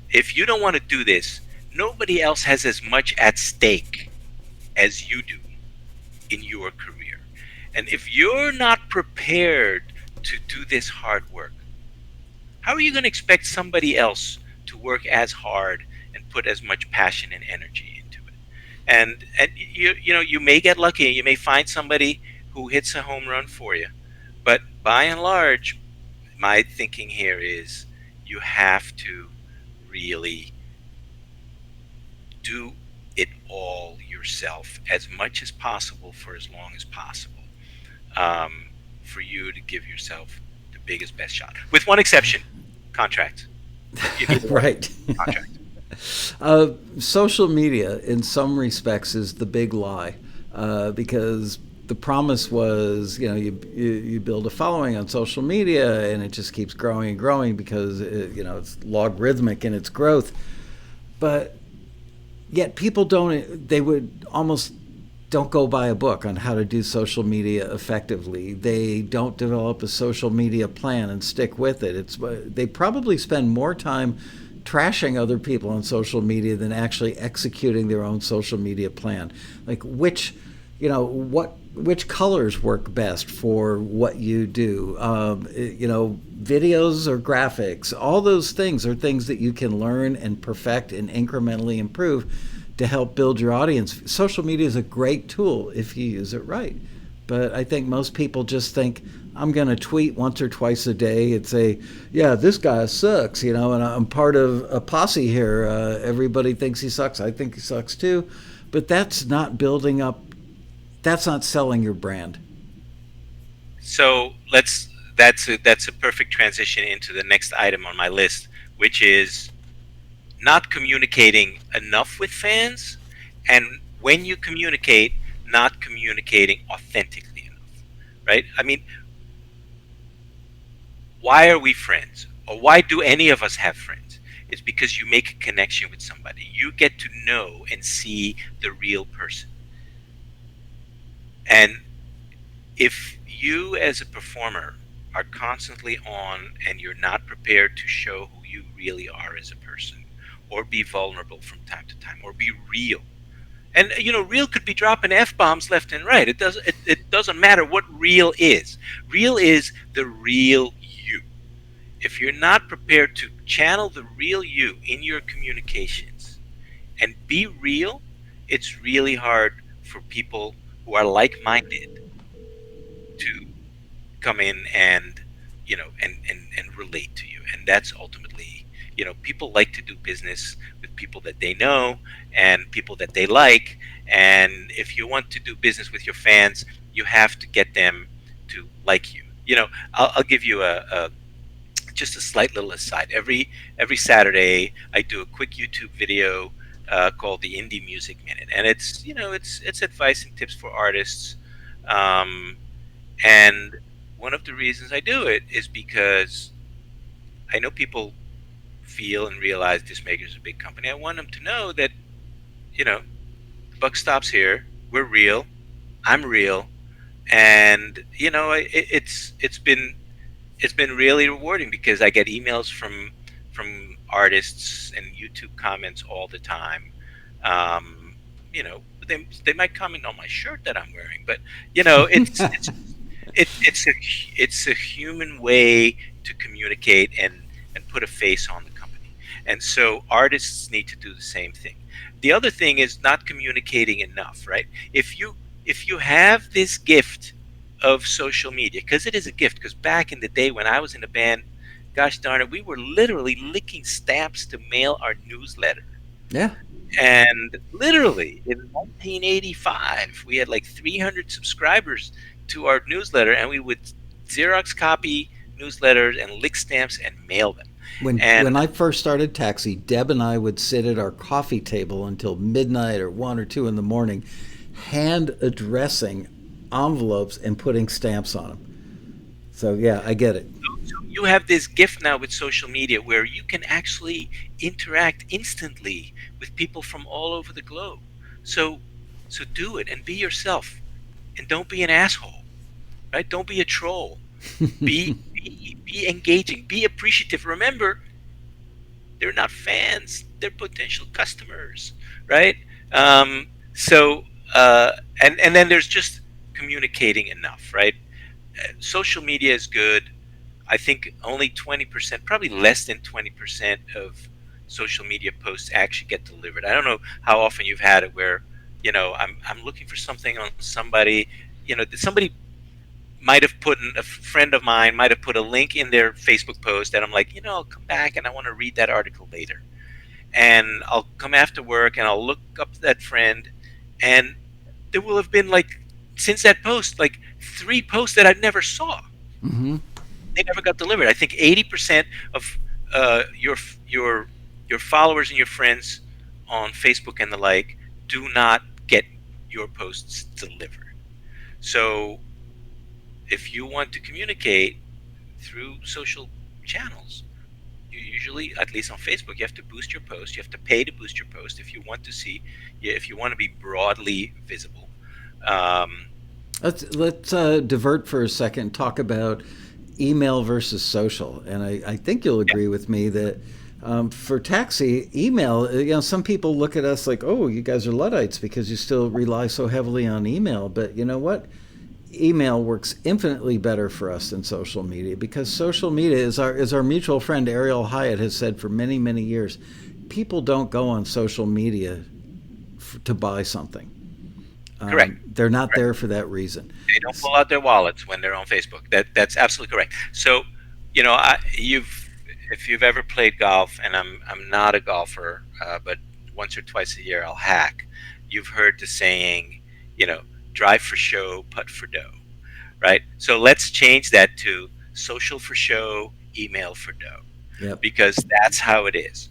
if you don't want to do this, nobody else has as much at stake as you do in your career. And if you're not prepared to do this hard work, how are you going to expect somebody else to work as hard and put as much passion and energy into it? And you know, you may get lucky, you may find somebody who hits a home run for you, but by and large, my thinking here is you have to really do it all yourself as much as possible for as long as possible, for you to give yourself the biggest, best shot. With one exception, contract. You need a Right. contract. Social media, in some respects, is the big lie, because the promise was, you build a following on social media, and it just keeps growing and growing because it's logarithmic in its growth. But yet people don't. They would almost don't go buy a book on how to do social media effectively. They don't develop a social media plan and stick with it. They probably spend more time trashing other people on social media than actually executing their own social media plan. Like which colors work best for what you do. Videos or graphics. All those things are things that you can learn and perfect and incrementally improve to help build your audience. Social media is a great tool if you use it right. But I think most people just think, I'm going to tweet once or twice a day and say, yeah, this guy sucks, and I'm part of a posse here. Everybody thinks he sucks. I think he sucks too. But that's not building up, that's not selling your brand. So that's a perfect transition into the next item on my list, which is not communicating enough with fans, and when you communicate, not communicating authentically enough. Right? I mean, why are we friends? Or why do any of us have friends? It's because you make a connection with somebody. You get to know and see the real person. And if you as a performer are constantly on and you're not prepared to show who you really are as a person, or be vulnerable from time to time, or be real, and real could be dropping f-bombs left and right. It doesn't matter what real is. Real is the real you. If you're not prepared to channel the real you in your communications and be real, it's really hard for people who are like-minded to come in and and relate to you. And that's ultimately, people like to do business with people that they know and people that they like. And if you want to do business with your fans, you have to get them to like you. I'll give you a just a slight little aside. Every Saturday I do a quick YouTube video called the Indie Music Minute, and it's advice and tips for artists. And one of the reasons I do it is because I know people feel and realize Discmaker is a big company. I want them to know that, you know, buck stops here. We're real. I'm real, and it's been really rewarding because I get emails from artists and YouTube comments all the time. Um, they might comment on my shirt that I'm wearing, but it's a human way to communicate and put a face on the company. And so artists need to do the same thing. The other thing is not communicating enough, right? If you have this gift of social media, because it is a gift, because back in the day when I was in a band, gosh darn it, we were literally licking stamps to mail our newsletter. Yeah. And literally in 1985, we had like 300 subscribers to our newsletter, and we would Xerox copy newsletters and lick stamps and mail them. When And I first started Taxi, Deb and I would sit at our coffee table until midnight or 1 or 2 in the morning, hand addressing envelopes and putting stamps on them. So yeah, I get it. so you have this gift now with social media where you can actually interact instantly with people from all over the globe. So, so do it and be yourself, and don't be an asshole, right? Don't be a troll. Be engaging. Be appreciative. Remember, they're not fans; they're potential customers, right? So, and then there's just communicating enough, right? Social media is good. I think only 20%, probably less than 20% of social media posts actually get delivered. I don't know how often you've had it where, I'm looking for something on somebody, somebody might have put a friend of mine might have put a link in their Facebook post, and I'm like, I'll come back and I want to read that article later. And I'll come after work and I'll look up that friend, and there will have been like, since that post, like 3 posts that I never saw. Mm-hmm. They never got delivered. I think 80% of your your followers and your friends on Facebook and the like do not get your posts delivered. So if you want to communicate through social channels, you usually, at least on Facebook, you have to boost your post. You have to pay to boost your post if you want to see, if you want to be broadly visible. Um, Let's divert for a second and talk about email versus social. And I think you'll yeah, agree with me that for Taxi, email, some people look at us like, oh, you guys are Luddites because you still rely so heavily on email. But you know what? Email works infinitely better for us than social media because social media is our mutual friend Ariel Hyatt has said for many years. People don't go on social media to buy something. correct. They're not Correct. there for that reason. They don't pull out their wallets when they're on Facebook. That's absolutely correct. So, if you've ever played golf, and I'm not a golfer, but once or twice a year I'll hack. You've heard the saying, drive for show, putt for dough, right? So let's change that to social for show, email for dough, Yep. because that's how it is.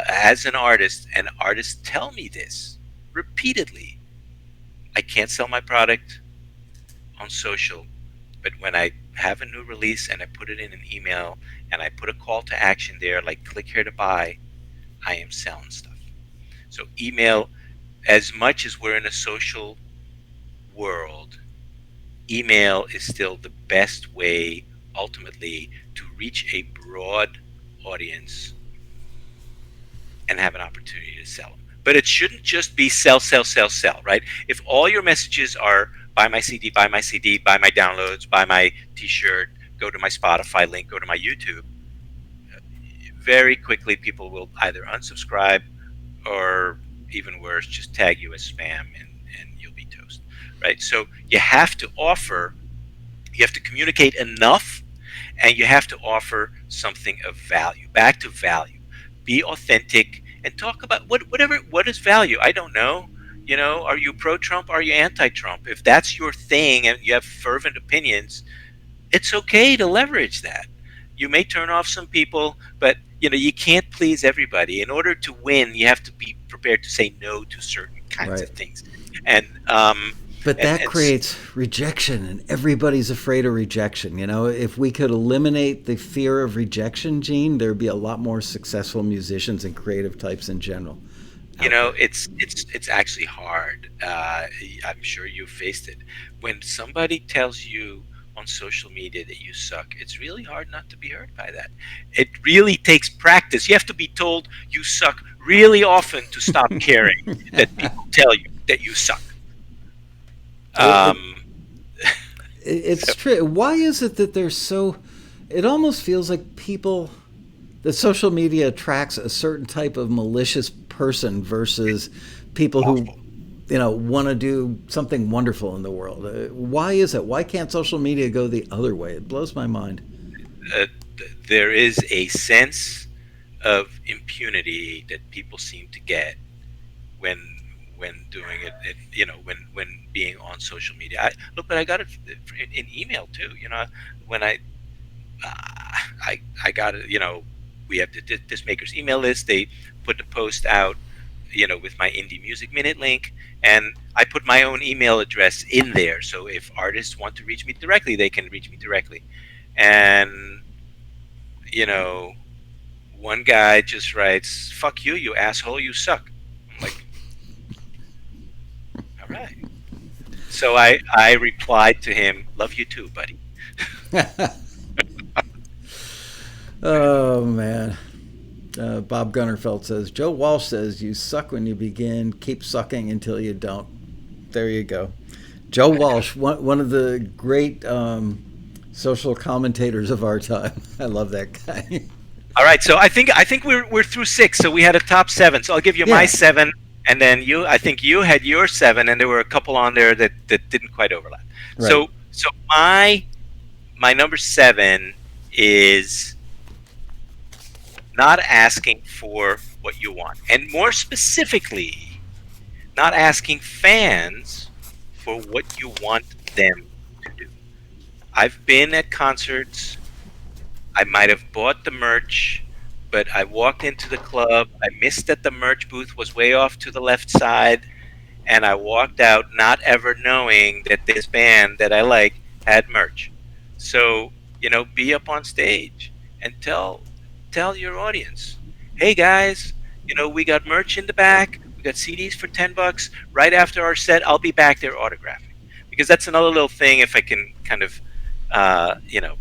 As an artist, and artists tell me this repeatedly, I can't sell my product on social, but when I have a new release and I put it in an email and I put a call to action there, like click here to buy, I am selling stuff. So email, as much as we're in a social world, email is still the best way ultimately to reach a broad audience and have an opportunity to sell them. But it shouldn't just be sell, sell, sell, sell, right? If all your messages are buy my CD, buy my CD, buy my downloads, buy my t-shirt, go to my Spotify link, go to my YouTube, very quickly people will either unsubscribe or, even worse, just tag you as spam, and you'll be toast, right? So you have to communicate enough, and you have to offer something of value. Back to value. Be authentic and talk about what is value. I don't know. Are you pro Trump? Are you anti Trump? If that's your thing and you have fervent opinions, it's okay to leverage that. You may turn off some people, but you can't please everybody. In order to win, you have to be prepared to say no to certain kinds Right. of things. And But and that and creates rejection, and everybody's afraid of rejection. If we could eliminate the fear of rejection, Gene, there'd be a lot more successful musicians and creative types in general. Okay. It's actually hard. I'm sure you faced it. When somebody tells you on social media that you suck, it's really hard not to be hurt by that. It really takes practice. You have to be told you suck really often to stop caring that people tell you that you suck. It, it, Um, it's so true. Why is it that they're so? It almost feels like people that social media attracts a certain type of malicious person versus people who awful. want to do something wonderful in the world. Why is it? Why can't social media go the other way? It blows my mind. There is a sense of impunity that people seem to get when doing it, when being on social media. But I got it in email too. When I got it. We have the disc makers email list. They put the post out, with my indie music minute link, and I put my own email address in there. So if artists want to reach me directly, they can reach me directly. And you know, one guy just writes, "Fuck you, you asshole, you suck." I'm like, all right. So I replied to him, "Love you too, buddy." Oh man. Bob Gunnerfeld says Joe Walsh says you suck when you begin, keep sucking until you don't. There you go. Joe Walsh, one of the great social commentators of our time. I love that guy. All right, so I think we're through six. So we had a top seven. So I'll give you my Yeah, seven, and then I think you had your seven, and there were a couple on there that didn't quite overlap. right. So my number seven is not asking for what you want, and more specifically, not asking fans for what you want them to do. I've been at concerts. I might have bought the merch, but I walked into the club. I missed that the merch booth was way off to the left side, and I walked out not ever knowing that this band that I like had merch. So, be up on stage and tell your audience, "Hey guys, we got merch in the back. We got CDs for $10. Right after our set, I'll be back there autographing." Because that's another little thing, if I can kind of uh, you know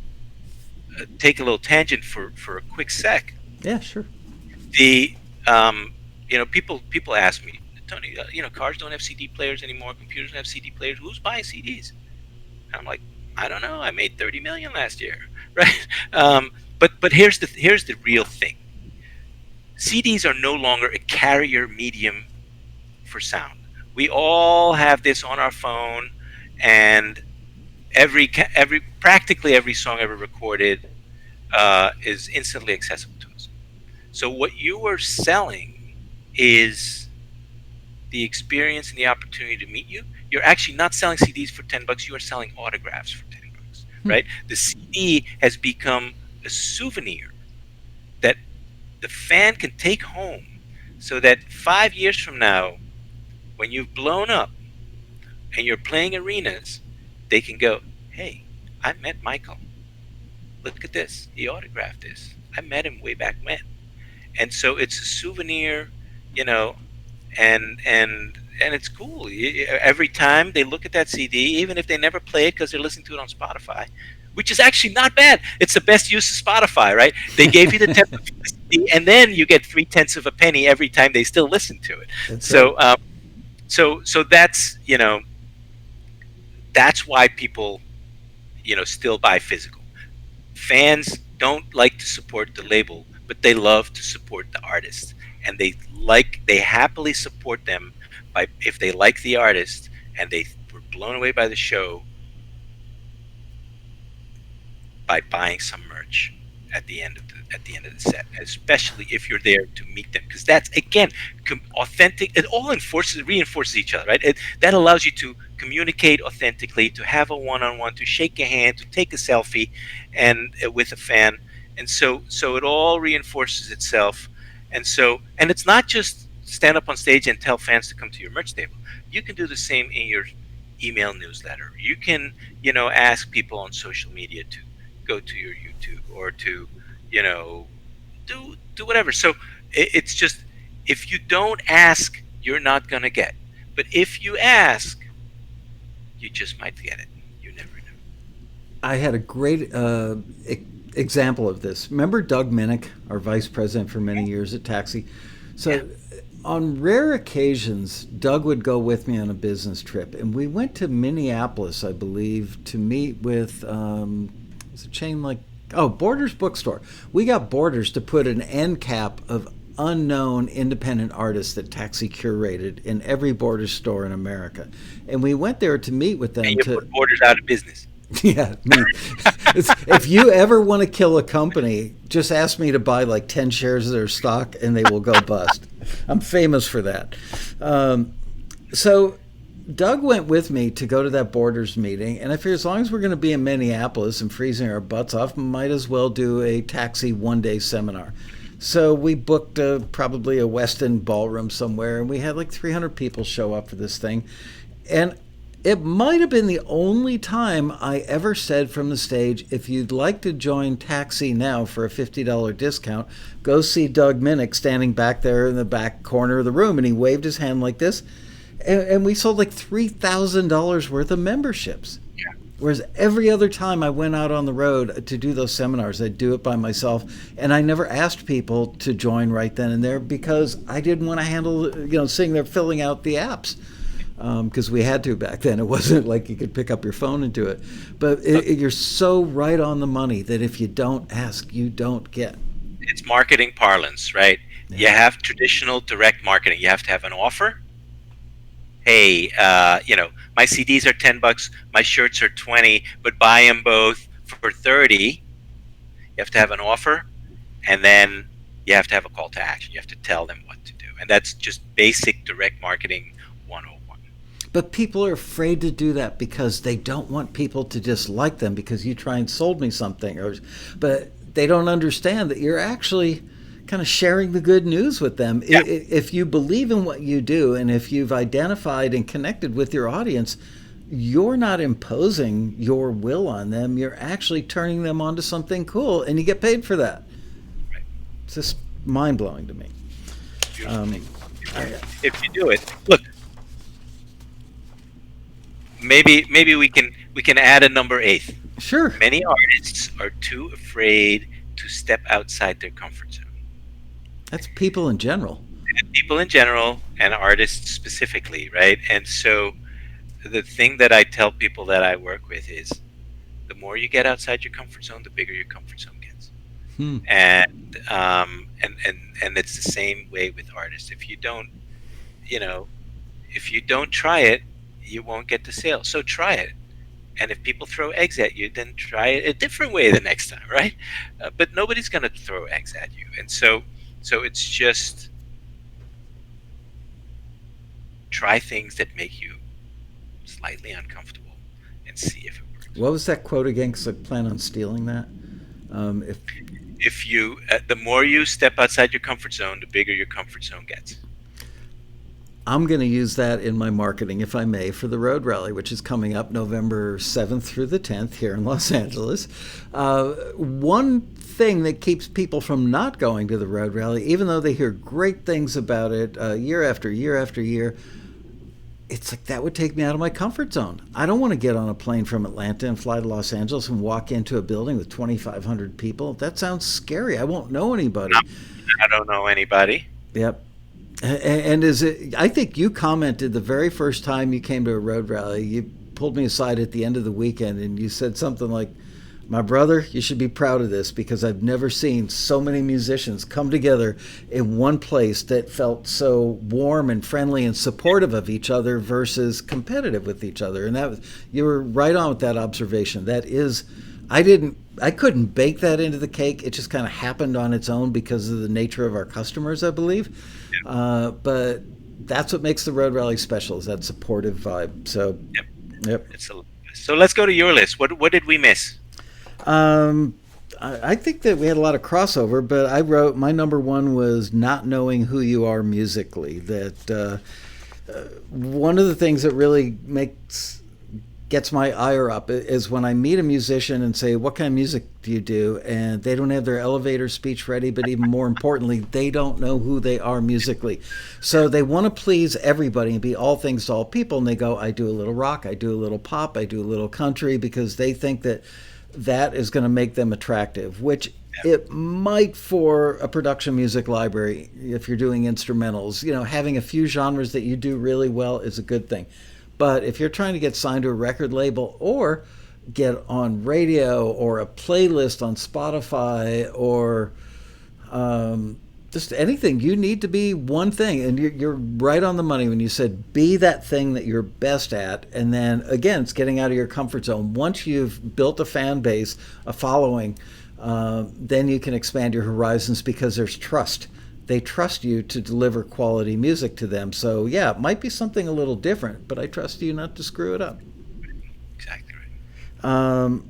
take a little tangent for a quick sec. Yeah, sure. The people ask me, "Tony, cars don't have CD players anymore. Computers don't have CD players. Who's buying CDs?" And I'm like, I don't know. I made 30 million last year, right? But here's the real thing. CDs are no longer a carrier medium for sound. We all have this on our phone, and every practically every song ever recorded is instantly accessible to us. So what you are selling is the experience and the opportunity to meet you. You're actually not selling CDs for $10. You are selling autographs for $10, Hmm. right? The CD has become a souvenir that the fan can take home, so that 5 years from now, when you've blown up and you're playing arenas, they can go, "Hey, I met Michael. Look at this. He autographed this. I met him way back when." And so it's a souvenir, you know, and it's cool. Every time they look at that CD, even if they never play it because they're listening to it on Spotify, which is actually not bad. It's the best use of Spotify, right? They gave you the 10th of the CD, and then you get 3/10 of a penny every time they still listen to it. That's right. So that's why people still buy physical. Fans don't like to support the label, but they love to support the artist, and they happily support them by, if they like the artist and they were blown away by the show, by buying some merch at the end of the set, especially if you're there to meet them, because that's again authentic. It all reinforces each other, right? That allows you to communicate authentically, to have a one-on-one, to shake a hand, to take a selfie, and with a fan, and so it all reinforces itself, and it's not just stand up on stage and tell fans to come to your merch table. You can do the same in your email newsletter. You can ask people on social media to go to your YouTube, or to you know do whatever. So it's just If you don't ask, you're not going to get. But if you ask, you just might get it. You never know. I had a great example of this. Remember Doug Minnick, our vice president for many years at Taxi? Yeah. So, on rare occasions, Doug would go with me on a business trip, and we went to Minneapolis, I believe, to meet with it's a chain like Borders Bookstore. We got Borders to put an end cap of unknown independent artists that Taxi curated in every Borders store in America, and we went there to meet with them And you to. put Borders out of business. Yeah, me. If you ever want to kill a company, just ask me to buy like 10 shares of their stock and they will go bust. I'm famous for that. So Doug went with me to go to that Borders meeting, and I figured as long as we're going to be in Minneapolis and freezing our butts off, might as well do a Taxi one-day seminar. So we booked probably a West End ballroom somewhere, and we had like 300 people show up for this thing. And it might have been the only time I ever said from the stage, if you'd like to join Taxi now for a $50 discount, go see Doug Minnick standing back there in the back corner of the room. And he waved his hand like this. And we sold like $3,000 worth of memberships. Yeah. Whereas every other time I went out on the road to do those seminars, I'd do it by myself. And I never asked people to join right then and there because I didn't want to handle, sitting there filling out the apps. Because we had to back then. It wasn't like you could pick up your phone and do it. But you're so right on the money that if you don't ask, you don't get. It's marketing parlance, right? Yeah. You have traditional direct marketing. You have to have an offer. Hey, my CDs are $10, my shirts are 20, but buy them both for 30. You have to have an offer, and then you have to have a call to action. You have to tell them what to do, and that's just basic direct marketing 101. But people are afraid to do that because they don't want people to dislike them because you try and sold me something. But they don't understand that you're actually kind of sharing the good news with them. Yeah. If you believe in what you do and if you've identified and connected with your audience, you're not imposing your will on them. You're actually turning them onto something cool, and you get paid for that. Right. It's just mind-blowing to me. If you do it, look. Maybe we can add a number 8. Sure. Many artists are too afraid to step outside their comfort zone. That's people in general. And people in general and artists specifically, right? And so the thing that I tell people that I work with is the more you get outside your comfort zone, the bigger your comfort zone gets. And it's the same way with artists. If you don't try it, you won't get the sale. So try it. And if people throw eggs at you, then try it a different way the next time, right? But nobody's going to throw eggs at you. And so it's just try things that make you slightly uncomfortable and see if it works. What was that quote again? Because I plan on stealing that. If you, the more you step outside your comfort zone, the bigger your comfort zone gets. I'm going to use that in my marketing, if I may, for the Road Rally, which is coming up November 7th through the 10th here in Los Angeles. One thing that keeps people from not going to the Road Rally, even though they hear great things about it year after year after year, it's like that would take me out of my comfort zone. I don't want to get on a plane from Atlanta and fly to Los Angeles and walk into a building with 2,500 people. That sounds scary. I won't know anybody. I don't know anybody. Yep. And I think you commented the very first time you came to a Road Rally, you pulled me aside at the end of the weekend and you said something like, my brother, you should be proud of this because I've never seen so many musicians come together in one place that felt so warm and friendly and supportive of each other versus competitive with each other. And you were right on with that observation. That is, I couldn't bake that into the cake. It just kind of happened on its own because of the nature of our customers, I believe. But that's what makes the Road Rally special, is that supportive vibe. So, yep. So let's go to your list. What did we miss? I think that we had a lot of crossover, but I wrote my number one was not knowing who you are musically. That one of the things that really makes gets my ire up is when I meet a musician and say, "What kind of music do you do?" And they don't have their elevator speech ready, but even more importantly, they don't know who they are musically. So they want to please everybody and be all things to all people. And they go, "I do a little rock, I do a little pop, I do a little country," because they think that that is going to make them attractive, which it might for a production music library if you're doing instrumentals. Having a few genres that you do really well is a good thing. But if you're trying to get signed to a record label or get on radio or a playlist on Spotify or just anything, you need to be one thing. And you're right on the money when you said be that thing that you're best at. And then again, it's getting out of your comfort zone. Once you've built a fan base, a following, then you can expand your horizons because there's trust. They trust you to deliver quality music to them. So yeah, it might be something a little different, but I trust you not to screw it up. Exactly right.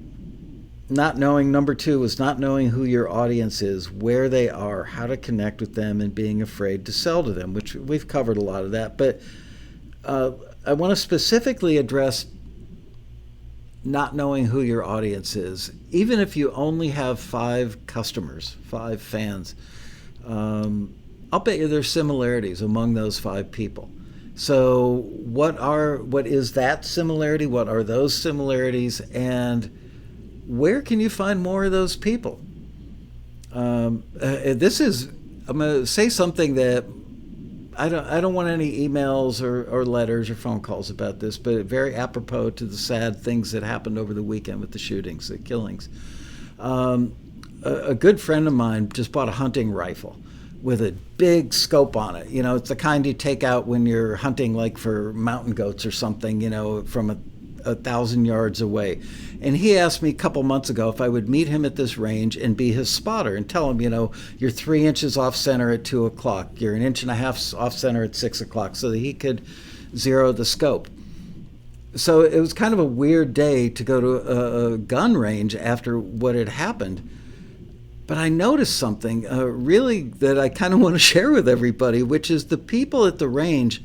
Not knowing, number two, was not knowing who your audience is, where they are, how to connect with them, and being afraid to sell to them, which we've covered a lot of that. But I want to specifically address not knowing who your audience is. Even if you only have 5 customers, 5 fans, I'll bet you there's similarities among those 5 people. So what is that similarity? What are those similarities? And where can you find more of those people? This is I'm going to say something that I don't want any emails or letters or phone calls about this, but very apropos to the sad things that happened over the weekend with the shootings, the killings. A good friend of mine just bought a hunting rifle with a big scope on it. It's the kind you take out when you're hunting, like for mountain goats or something, from a 1,000 yards away. And he asked me a couple months ago if I would meet him at this range and be his spotter and tell him, you're 3 inches off center at 2 o'clock, you're an inch and a half off center at 6 o'clock, so that he could zero the scope. So it was kind of a weird day to go to a gun range after what had happened. But I noticed something really that I kind of want to share with everybody, which is the people at the range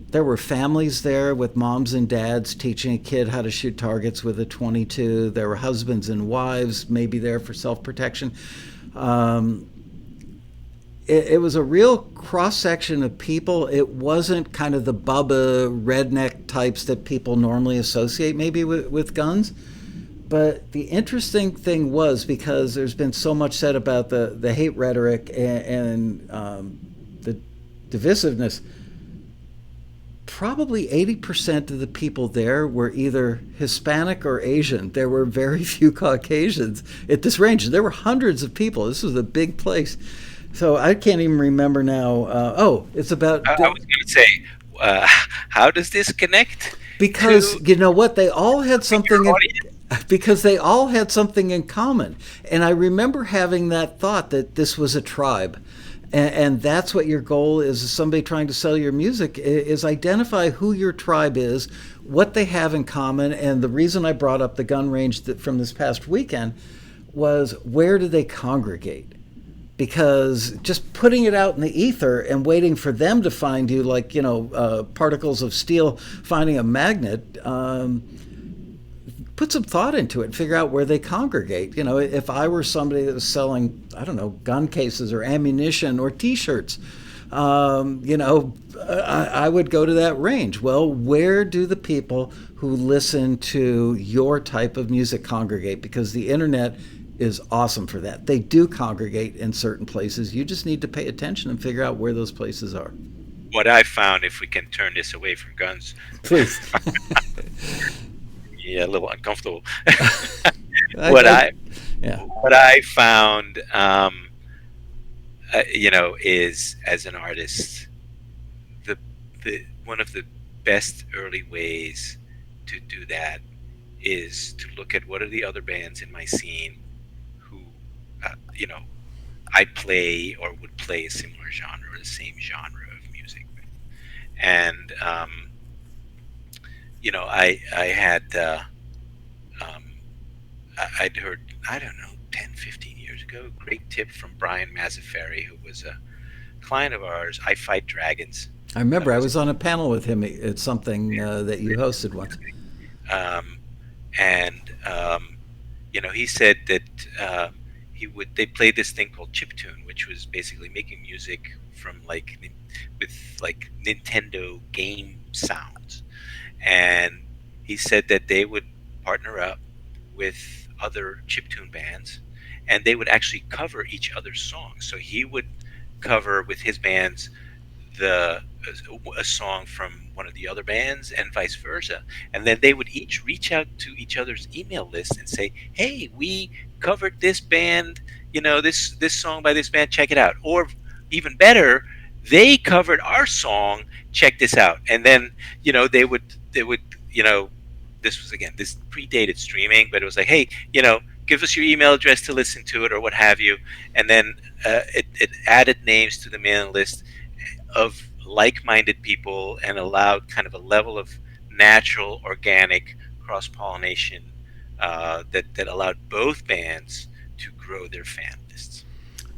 there were families there with moms and dads teaching a kid how to shoot targets with a 22. There were husbands and wives maybe there for self-protection. It was a real cross-section of people. It wasn't kind of the Bubba redneck types that people normally associate maybe with guns. But the interesting thing was, because there's been so much said about the hate rhetoric and the divisiveness, probably 80% of the people there were either Hispanic or Asian. There were very few Caucasians at this range. There were hundreds of people. This was a big place. So I can't even remember now. It's about... I was going to say, how does this connect? Because you know what? They all had something... Because they all had something in common. And I remember having that thought that this was a tribe. And that's what your goal is, as somebody trying to sell your music, is identify who your tribe is, what they have in common. And the reason I brought up the gun range from this past weekend was, where do they congregate? Because just putting it out in the ether and waiting for them to find you, like, particles of steel finding a magnet, put some thought into it and figure out where they congregate. If I were somebody that was selling, I don't know, gun cases or ammunition or T-shirts, I would go to that range. Well, where do the people who listen to your type of music congregate? Because the internet is awesome for that. They do congregate in certain places. You just need to pay attention and figure out where those places are. What I found, if we can turn this away from guns, please. Yeah, a little uncomfortable. What I found, is, as an artist, the one of the best early ways to do that is to look at what are the other bands in my scene who, I play or would play a similar genre or the same genre of music, and I had I'd heard, I don't know, 10, 15 years ago, a great tip from Brian Mazzaferri, who was a client of ours. I Fight Dragons. I remember I was on a panel with him at something that you hosted once. Um, and he said that they played this thing called chiptune, which was basically making music from with like Nintendo game sounds. And he said that they would partner up with other chiptune bands, and they would actually cover each other's songs. So he would cover with his bands the a song from one of the other bands and vice versa, and then they would each reach out to each other's email list and say, hey, we covered this band, this song by this band, check it out. Or even better, they covered our song, check this out. And then they would this was, again, this predated streaming, but it was like, hey, give us your email address to listen to it or what have you. And then it added names to the mailing list of like-minded people and allowed kind of a level of natural, organic cross-pollination that allowed both bands to grow their fan lists.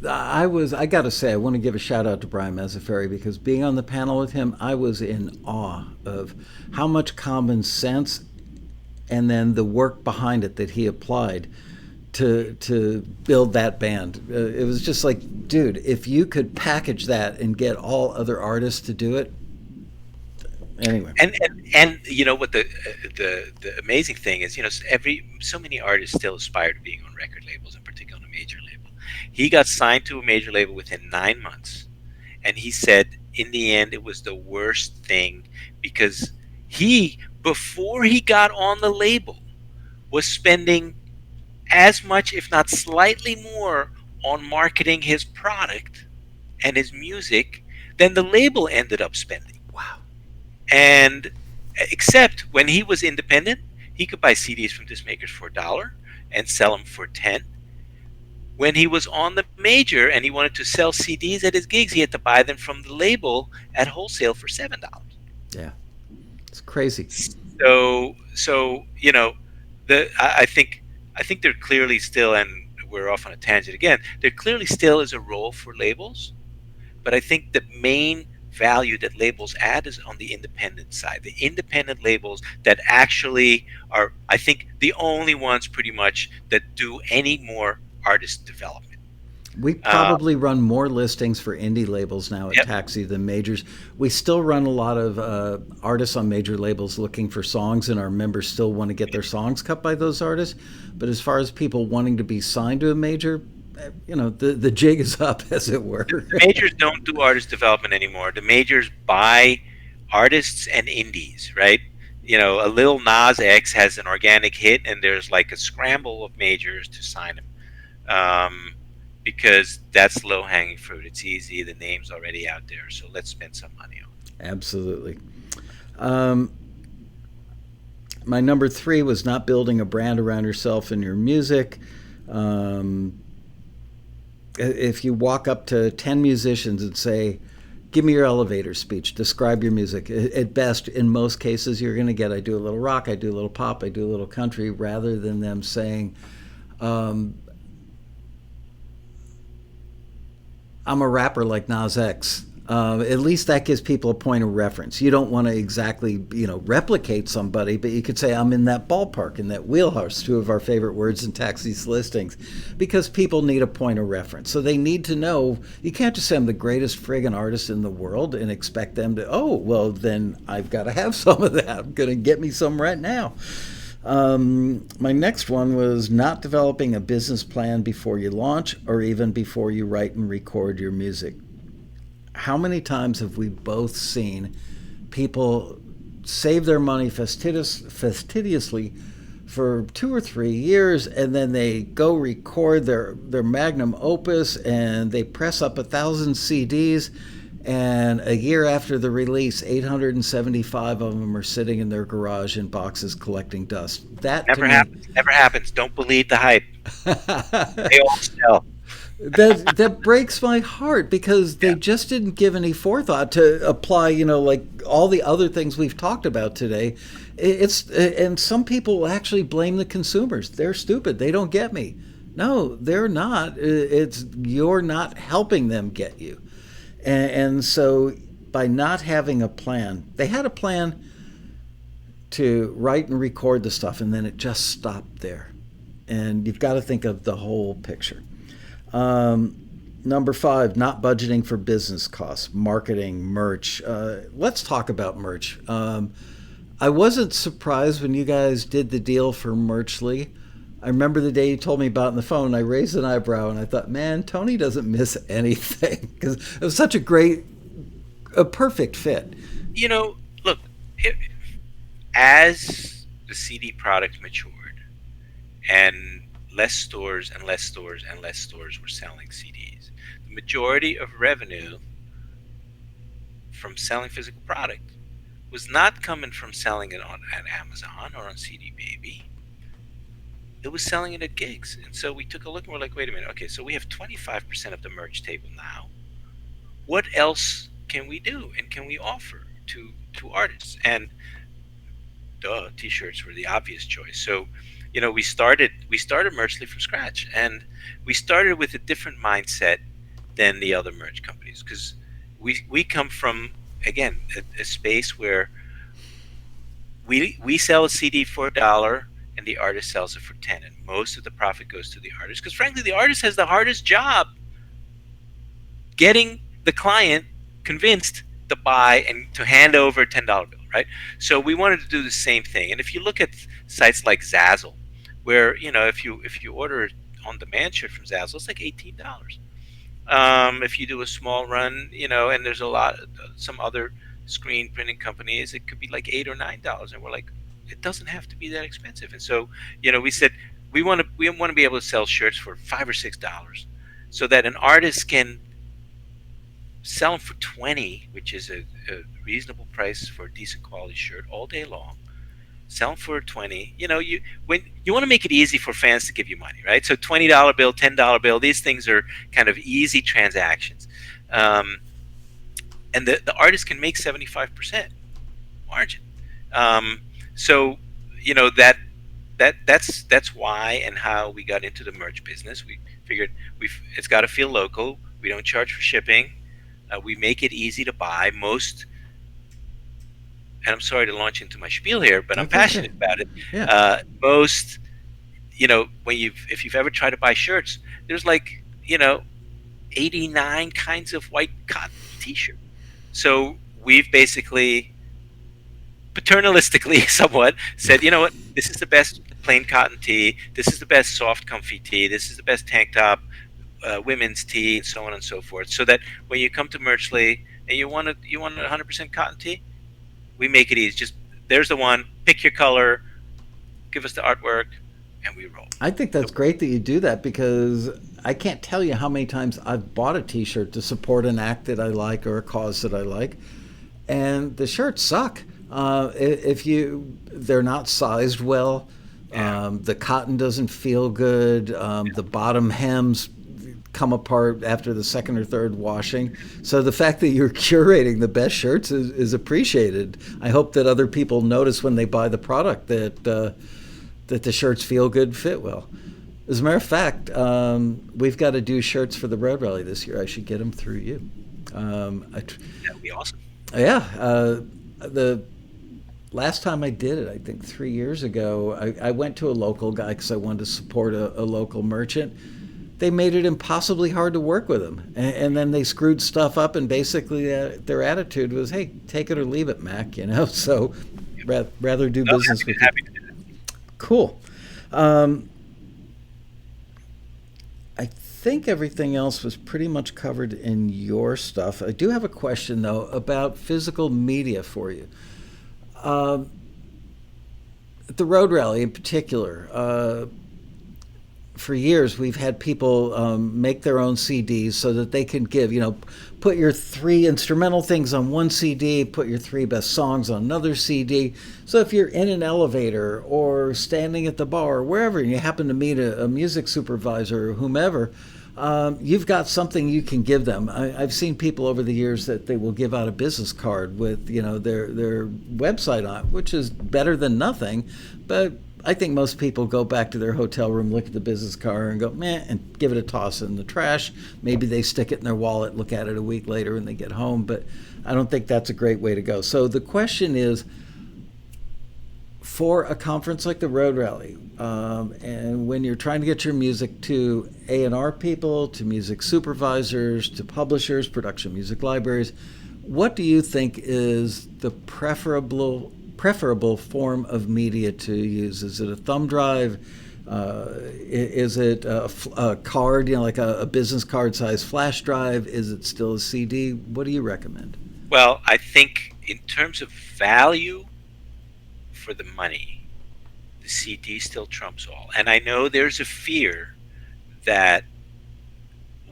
I got to say, I want to give a shout out to Brian Mazzaferri because being on the panel with him, I was in awe of how much common sense and then the work behind it that he applied to build that band. It was just like, dude, if you could package that and get all other artists to do it. Anyway, and you know what the amazing thing is, so many artists still aspire to being on record labels, in particular on a major label. He got signed to a major label within 9 months, and he said in the end it was the worst thing because before he got on the label, was spending as much, if not slightly more, on marketing his product and his music than the label ended up spending. wow. And except when he was independent, he could buy CDs from disc makers for $1 and sell them for 10. When he was on the major and he wanted to sell CDs at his gigs, he had to buy them from the label at wholesale for $7. Yeah, it's crazy. So I think there clearly still, and we're off on a tangent again, there clearly still is a role for labels, but I think the main value that labels add is on the independent side. The independent labels that actually are, I think, the only ones pretty much that do any more artist development. We probably run more listings for indie labels now at Yep. Taxi than majors. We still run a lot of artists on major labels looking for songs, and our members still want to get their songs cut by those artists. But as far as people wanting to be signed to a major, the jig is up, as it were. The majors don't do artist development anymore. The majors buy artists and indies, right? A Lil Nas X has an organic hit, and there's like a scramble of majors to sign him. Because that's low-hanging fruit. It's easy. The name's already out there, so let's spend some money on it. Absolutely. My number 3 was not building a brand around yourself and your music. If you walk up to 10 musicians and say, give me your elevator speech, describe your music, at best, in most cases, you're going to get, I do a little rock, I do a little pop, I do a little country, rather than them saying, I'm a rapper like Nas X. At least that gives people a point of reference. You don't want to exactly, replicate somebody, but you could say, I'm in that ballpark, in that wheelhouse, 2 of our favorite words in Taxi's listings, because people need a point of reference. So they need to know, you can't just say I'm the greatest friggin' artist in the world and expect them to, oh, well, then I've got to have some of that. I'm going to get me some right now. My next one was not developing a business plan before you launch or even before you write and record your music. How many times have we both seen people save their money fastidiously for 2 or 3 years, and then they go record their magnum opus and they press up 1,000 CDs, and a year after the release, 875 of them are sitting in their garage in boxes collecting dust. That Never happens. Never happens. Don't believe the hype. They all sell. that breaks my heart because they just didn't give any forethought to apply, like all the other things we've talked about today. And some people actually blame the consumers. They're stupid. They don't get me. No, they're not. It's you're not helping them get you. And so by not having a plan. They had a plan to write and record the stuff, and then it just stopped there. And you've got to think of the whole picture. Number 5, not budgeting for business costs, marketing, merch. Let's talk about merch. I wasn't surprised when you guys did the deal for Merchly. I remember the day you told me about it on the phone, and I raised an eyebrow, and I thought, man, Tony doesn't miss anything, because it was such a perfect fit. Look, as the CD product matured, and less stores and less stores and less stores were selling CDs, the majority of revenue from selling physical product was not coming from selling it at Amazon or on CD Baby. It was selling it at gigs. And so we took a look and we're like, wait a minute, okay, so we have 25% of the merch table now. What else can we do and can we offer to artists? And t-shirts were the obvious choice. So, we started Merchly from scratch, and we started with a different mindset than the other merch companies, because we come from, again, a space where we sell a CD for $1 and the artist sells it for 10, and most of the profit goes to the artist, because frankly the artist has the hardest job getting the client convinced to buy and to hand over a $10 bill, right? So we wanted to do the same thing. And if you look at sites like Zazzle, where if you order on demand shirt from Zazzle, it's like $18. If you do a small run, and there's some other screen printing companies, it could be like $8 or $9, and we're like, it doesn't have to be that expensive. And so, we said we want to be able to sell shirts for $5 or $6, so that an artist can sell them for 20, which is a reasonable price for a decent quality shirt, all day long. Sell them for 20. You want to make it easy for fans to give you money, right? So $20 bill, $10 bill, these things are kind of easy transactions, and the artist can make 75% margin. So that's why and how we got into the merch business. We figured it's got to feel local. We don't charge for shipping. We make it easy to buy. And I'm sorry to launch into my spiel here, but I'm passionate about it. Yeah. Most, if you've ever tried to buy shirts, there's 89 kinds of white cotton t-shirt. So we've basically paternalistically somewhat said, you know what, this is the best plain cotton tee, this is the best soft comfy tee, this is the best tank top, women's tee, and so on and so forth, so that when you come to Merchly and you want a 100% cotton tee, we make it easy. Just there's the one, pick your color, give us the artwork, and we roll. I think that's great that you do that, because I can't tell you how many times I've bought a t-shirt to support an act that I like or a cause that I like, and the shirts suck. They're not sized well. The cotton doesn't feel good. The bottom hems come apart after the second or third washing. So the fact that you're curating the best shirts is appreciated. I hope that other people notice when they buy the product that the shirts feel good, fit well. As a matter of fact, we've got to do shirts for the Road Rally this year. I should get them through you. That would be awesome. Yeah. The last time I did it, I think 3 years ago, I went to a local guy because I wanted to support a local merchant. They made it impossibly hard to work with them. And then they screwed stuff up, and basically their attitude was, hey, take it or leave it, Mac, So rather do business with you. Cool. I think everything else was pretty much covered in your stuff. I do have a question, though, about physical media for you. The Road Rally in particular, for years we've had people make their own CDs so that they can give, put your 3 instrumental things on one CD, put your 3 best songs on another CD. So if you're in an elevator or standing at the bar or wherever, and you happen to meet a music supervisor or whomever, you've got something you can give them. I've seen people over the years that they will give out a business card with their website on it, which is better than nothing, but I think most people go back to their hotel room, look at the business card, and go meh, and give it a toss in the trash. Maybe they stick it in their wallet, look at it a week later, when they get home. But I don't think that's a great way to go. So the question is, for a conference like the Road Rally, and when you're trying to get your music to A&R people, to music supervisors, to publishers, production music libraries, what do you think is the preferable form of media to use? Is it a thumb drive? Is it a card, like a business card size flash drive? Is it still a CD? What do you recommend? Well, I think in terms of value for the money, the CD still trumps all. And I know there's a fear that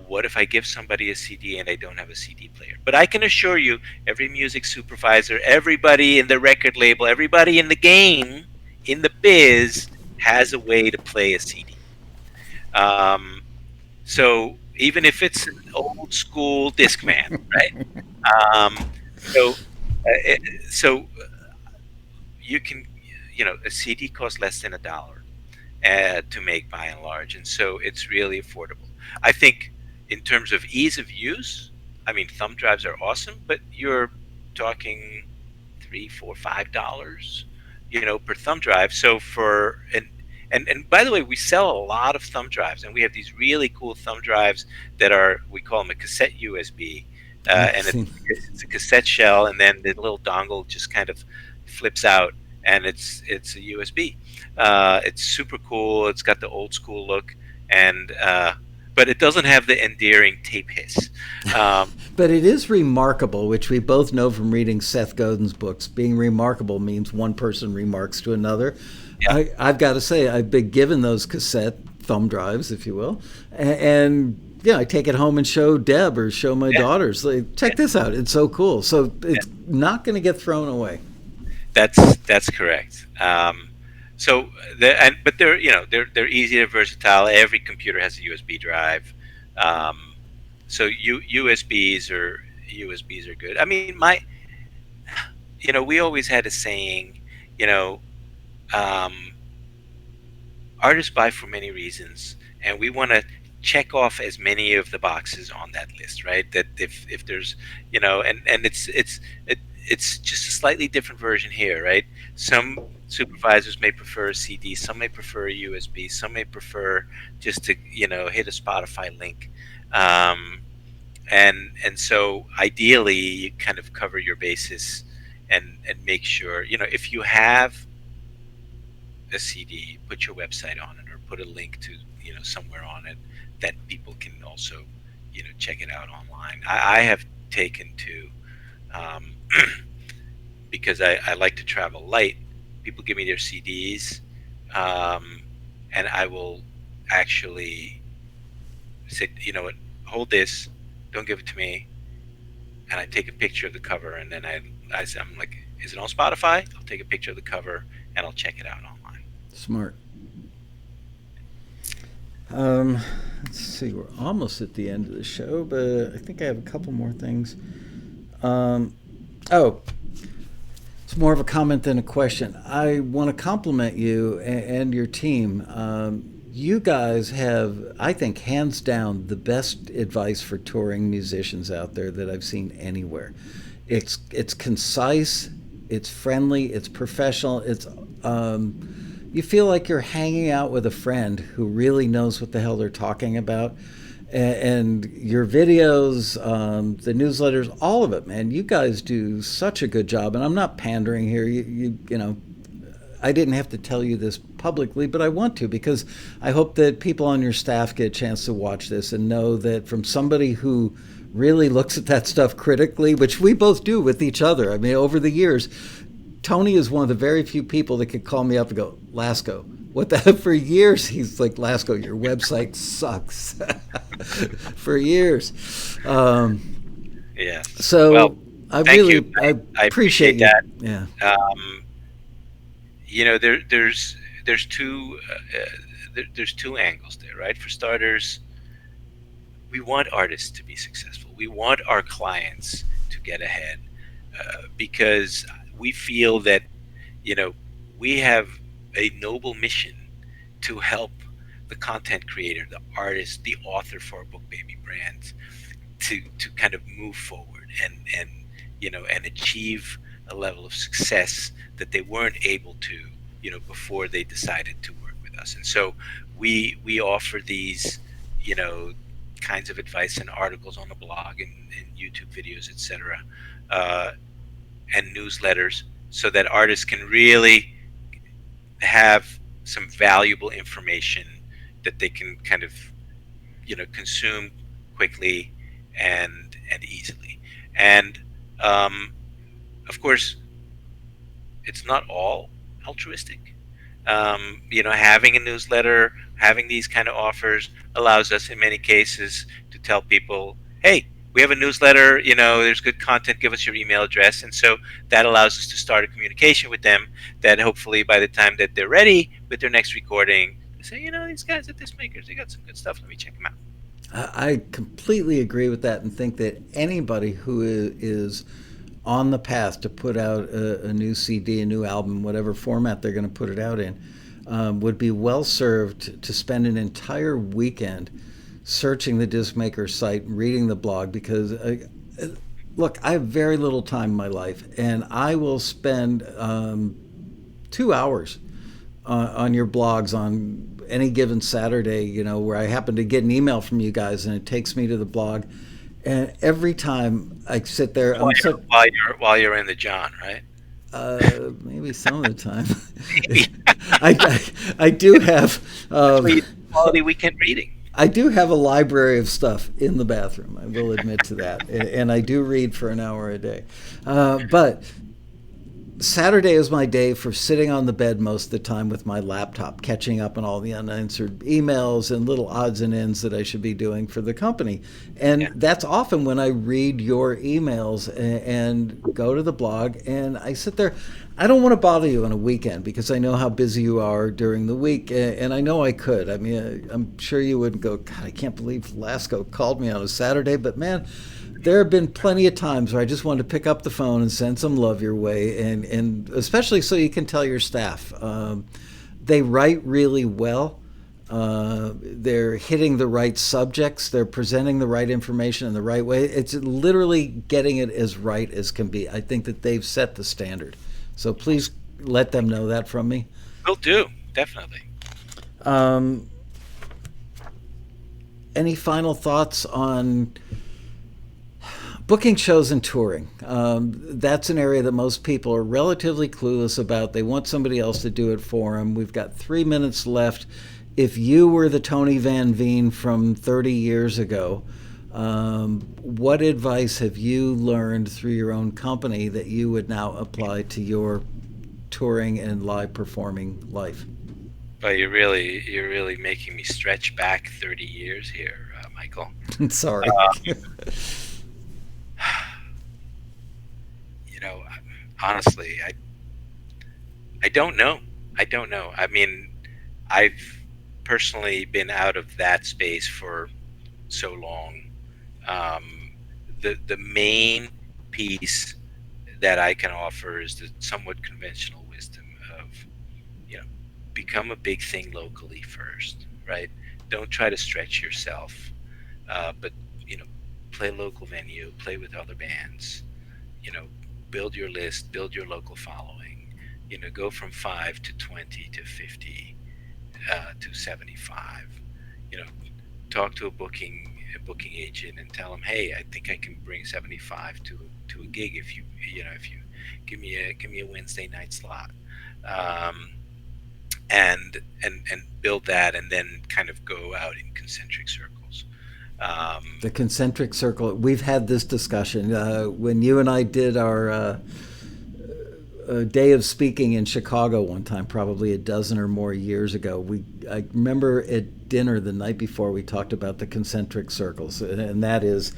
what if I give somebody a CD and I don't have a CD player? But I can assure you, every music supervisor, everybody in the record label, everybody in the game, in the biz, has a way to play a CD. Um, so even if it's an old school Discman, right? Um, so, so you can, a CD costs less than $1 to make by and large, and so it's really affordable. I think in terms of ease of use, I mean, thumb drives are awesome, but you're talking three, four, $5, per thumb drive. So and by the way, we sell a lot of thumb drives, and we have these really cool thumb drives that we call them a cassette USB, I've and seen. it's a cassette shell, and then the little dongle just kind of flips out, and it's a USB. It's super cool. It's got the old school look, and but it doesn't have the endearing tape hiss. Um, But it is remarkable, which we both know from reading Seth Godin's books. Being remarkable means one person remarks to another. yeah, I've got to say, I've been given those cassette thumb drives, if you will, and yeah, I take it home and show Deb or show my yeah, daughters. Like, check this out; it's so cool. So it's not going to get thrown away. that's correct. But they're easy, they're versatile. Every computer has a USB drive. Um, so USBs are good. I mean, we always had a saying, you know, um, artists buy for many reasons, and we want to check off as many of the boxes on that list, right? That if there's, and it's just a slightly different version here, right? Some supervisors may prefer a CD, some may prefer a USB, some may prefer just to hit a Spotify link. Um, and so ideally you kind of cover your bases and make sure, if you have a CD, put your website on it or put a link to somewhere on it that people can also check it out online. I have taken to um, because I like to travel light. People give me their CDs, um, and I will actually say, what, hold this, don't give it to me, and I take a picture of the cover, and then I'm like, is it on Spotify? I'll take a picture of the cover and I'll check it out online. Smart. Let's see, we're almost at the end of the show, but I think I have a couple more things. Um, oh, it's more of a comment than a question. I want to compliment you and your team. You guys have, I think, hands down, the best advice for touring musicians out there that I've seen anywhere. It's concise, it's friendly, it's professional. You feel like you're hanging out with a friend who really knows what the hell they're talking about. And your videos, the newsletters, all of it, man. You guys do such a good job. And I'm not pandering here. I didn't have to tell you this publicly, but I want to because I hope that people on your staff get a chance to watch this and know that from somebody who really looks at that stuff critically, which we both do with each other. I mean, over the years, Tony is one of the very few people that could call me up and go, Lasco, what the for years he's like, Lasco, your website sucks. For years. Yeah. So Well, I thank really you. I I appreciate appreciate you. that. Yeah. There's there's two angles there, right? For starters, we want artists to be successful. We want our clients to get ahead because we feel that you know we have a noble mission to help the content creator, the artist, the author for a book baby brand to kind of move forward and and achieve a level of success that they weren't able to before they decided to work with us. And so we offer these you know kinds of advice and articles on the blog and YouTube videos, etc., uh, and newsletters, so that artists can really have some valuable information that they can kind of consume quickly and easily. And of course, it's not all altruistic. Having a newsletter, having these kind of offers allows us in many cases to tell people, hey, we have a newsletter, there's good content, give us your email address. And so that allows us to start a communication with them that hopefully by the time that they're ready with their next recording, they say, these guys at This Makers, they got some good stuff. Let me check them out. I completely agree with that and think that anybody who is on the path to put out a new CD, a new album, whatever format they're going to put it out in, would be well served to spend an entire weekend searching the Discmaker site, reading the blog, because look, I have very little time in my life, and I will spend 2 hours on your blogs on any given Saturday, where I happen to get an email from you guys and it takes me to the blog. And every time I sit there, While you're, while you're in the John, right? Maybe some of the time. I do have Quality weekend reading. I do have a library of stuff in the bathroom. I will admit to that, and I do read for an hour a day. But Saturday is my day for sitting on the bed most of the time with my laptop, catching up on all the unanswered emails and little odds and ends that I should be doing for the company. And Yeah. that's often when I read your emails and go to the blog and I sit there. I don't want to bother you on a weekend because I know how busy you are during the week, and I know I could. I mean, I'm sure you wouldn't go, God, I can't believe Lasco called me on a Saturday, but man, there have been plenty of times where I just wanted to pick up the phone and send some love your way, and especially so you can tell your staff. They write really well. They're hitting the right subjects. They're presenting the right information in the right way. It's literally getting it as right as can be. I think that they've set the standard. So please let them know that from me. Will do, definitely. Um, any final thoughts on booking shows and touring? That's an area that most people are relatively clueless about. They want somebody else to do it for them. We've got 3 minutes left. If you were the Tony Van Veen from 30 years ago, what advice have you learned through your own company that you would now apply to your touring and live performing life? But you're really making me stretch back 30 years here, Michael. Sorry. You know, honestly, I don't know. I don't know. I mean, I've personally been out of that space for so long. Um, the main piece that I can offer is the somewhat conventional wisdom of, you know, become a big thing locally first, right? Don't try to stretch yourself, but you know, play local venue, play with other bands, you know, build your list, build your local following, go from 5 to 20 to 50 to 75. You know, talk to a booking agent and tell them, hey, I think I can bring 75 to a gig if you give me a Wednesday night slot, um, and build that, and then kind of go out in concentric circles. The concentric circle. We've had this discussion when you and I did our day of speaking in Chicago one time, probably a dozen or more years ago. I remember at dinner the night before we talked about the concentric circles, and that is,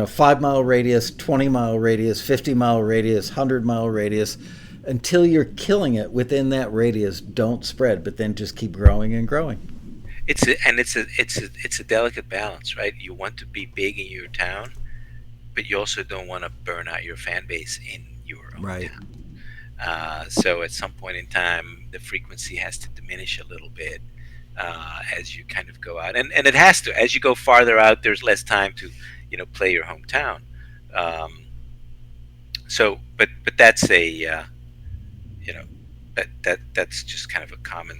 5 mile radius, 20 mile radius, 50 mile radius, 100 mile radius. Until you're killing it within that radius, don't spread, but then just keep growing and growing. It's a delicate balance, right? You want to be big in your town, but you also don't want to burn out your fan base in your own Right. town. So at some point in time, the frequency has to diminish a little bit as you kind of go out, and it has to. As you go farther out, there's less time to, play your hometown. Um, but that's you know, that's just kind of a common,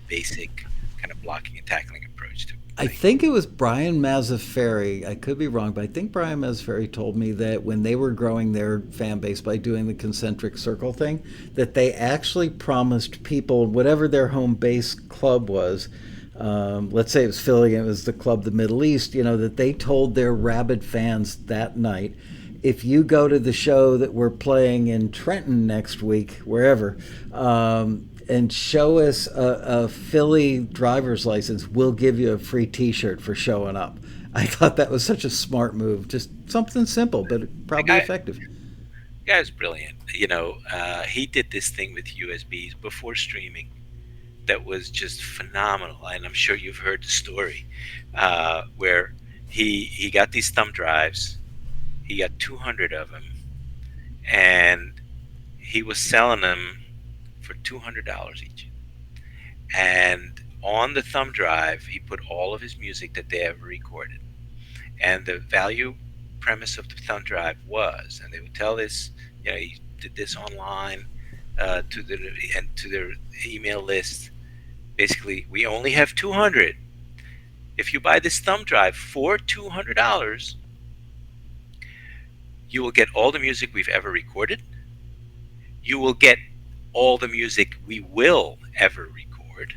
basic kind of blocking and tackling approach to I playing. think it was Brian Mazzaferri. I could be wrong, but I think Brian Mazzaferri told me that when they were growing their fan base by doing the concentric circle thing, that they actually promised people, whatever their home base club was, let's say it was Philly and it was the club the Middle East, that they told their rabid fans that night, if you go to the show that we're playing in Trenton next week, wherever, and show us a Philly driver's license, we'll give you a free T-shirt for showing up. I thought that was such a smart move. Just something simple, but The probably guy, effective. the guy's brilliant. He did this thing with USBs before streaming that was just phenomenal, and I'm sure you've heard the story where he got these thumb drives. He got 200 of them, and he was selling them for $200 each. And on the thumb drive, he put all of his music that they ever recorded. And the value premise of the thumb drive was, and they would tell this, he did this online to their email list. Basically, we only have 200. If you buy this thumb drive for $200, you will get all the music we've ever recorded. You will get all the music we will ever record.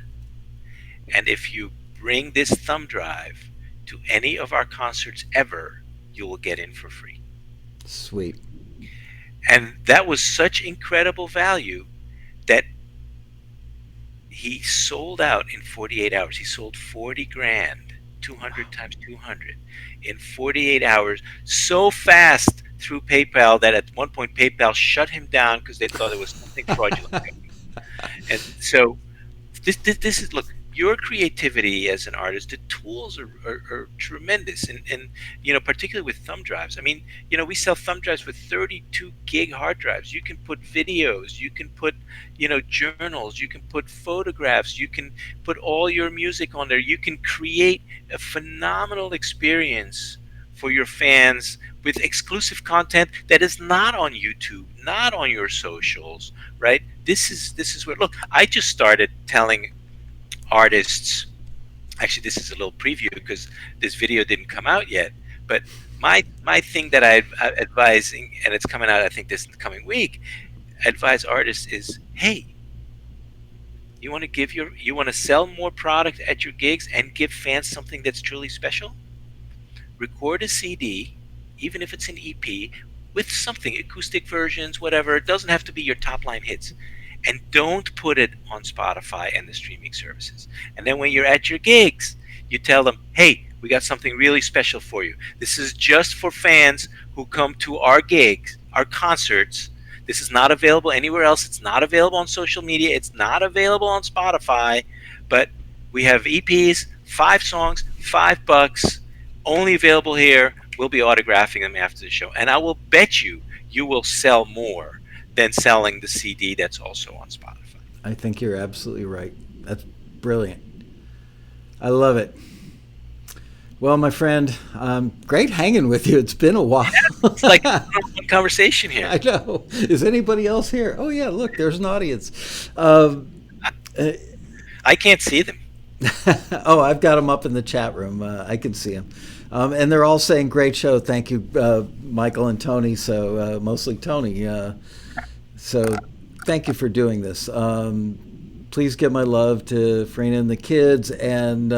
And if you bring this thumb drive to any of our concerts ever, you will get in for free. Sweet. And that was such incredible value that he sold out in 48 hours. He sold 40 grand, 200 times 200 in 48 hours, so fast through PayPal that at one point PayPal shut him down because they thought there was something fraudulent. And so this is, look, your creativity as an artist, the tools are tremendous, and particularly with thumb drives. I mean, we sell thumb drives with 32 gig hard drives. You can put videos, you can put journals, you can put photographs, you can put all your music on there. You can create a phenomenal experience for your fans with exclusive content that is not on YouTube, not on your socials, right? This is where, look, I just started telling artists, actually this is a little preview because this video didn't come out yet, but my thing that I'm advising, and it's coming out I think this coming week, advise artists is, hey, you want to sell more product at your gigs and give fans something that's truly special? Record a CD, even if it's an EP, with something, acoustic versions, whatever. It doesn't have to be your top line hits. And don't put it on Spotify and the streaming services. And then when you're at your gigs, you tell them, hey, we got something really special for you. This is just for fans who come to our gigs, our concerts. This is not available anywhere else. It's not available on social media. It's not available on Spotify. But we have EPs, 5 songs, $5, only available here. We'll be autographing them after the show. And I will bet you will sell more than selling the CD that's also on Spotify. I think you're absolutely right. That's brilliant. I love it. Well, my friend, great hanging with you. It's been a while. It's like a one conversation here. I know. Is anybody else here? Oh, yeah, look, there's an audience. I can't see them. Oh, I've got them up in the chat room. I can see them. And they're all saying, great show. Thank you, Michael and Tony. So mostly Tony. So thank you for doing this. Please give my love to Farina and the kids. And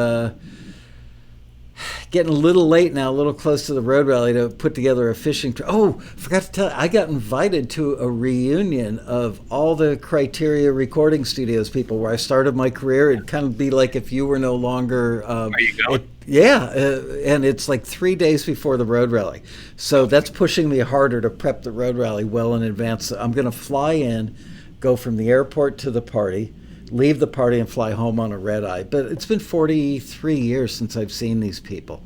getting a little late now, a little close to the road rally to put together a fishing trip. Oh, forgot to tell you, I got invited to a reunion of all the Criteria recording studios people where I started my career. It'd kind of be like if you were no longer... Are you going? Yeah, and it's like 3 days before the road rally. So that's pushing me harder to prep the road rally well in advance. So I'm going to fly in, go from the airport to the party, leave the party and fly home on a red eye. But it's been 43 years since I've seen these people.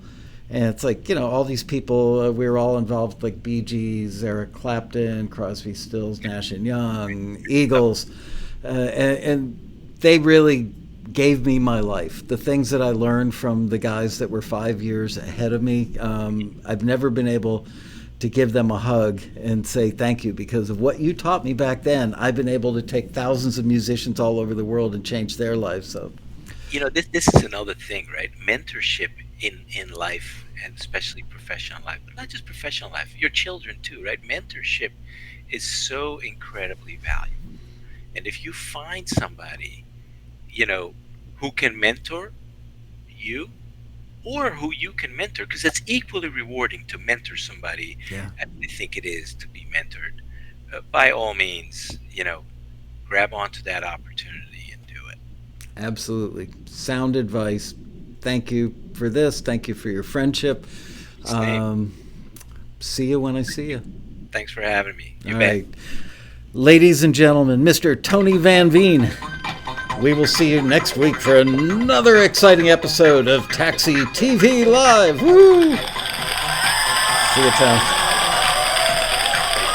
And it's like, all these people, we were all involved, like Bee Gees, Eric Clapton, Crosby, Stills, Nash and Young, Eagles. And they really gave me my life. The things that I learned from the guys that were 5 years ahead of me, I've never been able to give them a hug and say thank you because of what you taught me back then. I've been able to take thousands of musicians all over the world and change their lives. So, this is another thing, right? Mentorship in life, and especially professional life, but not just professional life, your children too, right? Mentorship is so incredibly valuable. And if you find somebody, who can mentor you, or who you can mentor, because it's equally rewarding to mentor somebody yeah, as they think it is to be mentored, by all means, grab onto that opportunity and do it. absolutely. Sound advice. Thank you for this. Thank you for your friendship. Same. See you when I see you. Thanks for having me. You All bet. right. Ladies and gentlemen, Mr. Tony Van Veen. We will see you next week for another exciting episode of Taxi TV Live. Woo! See you, Tom.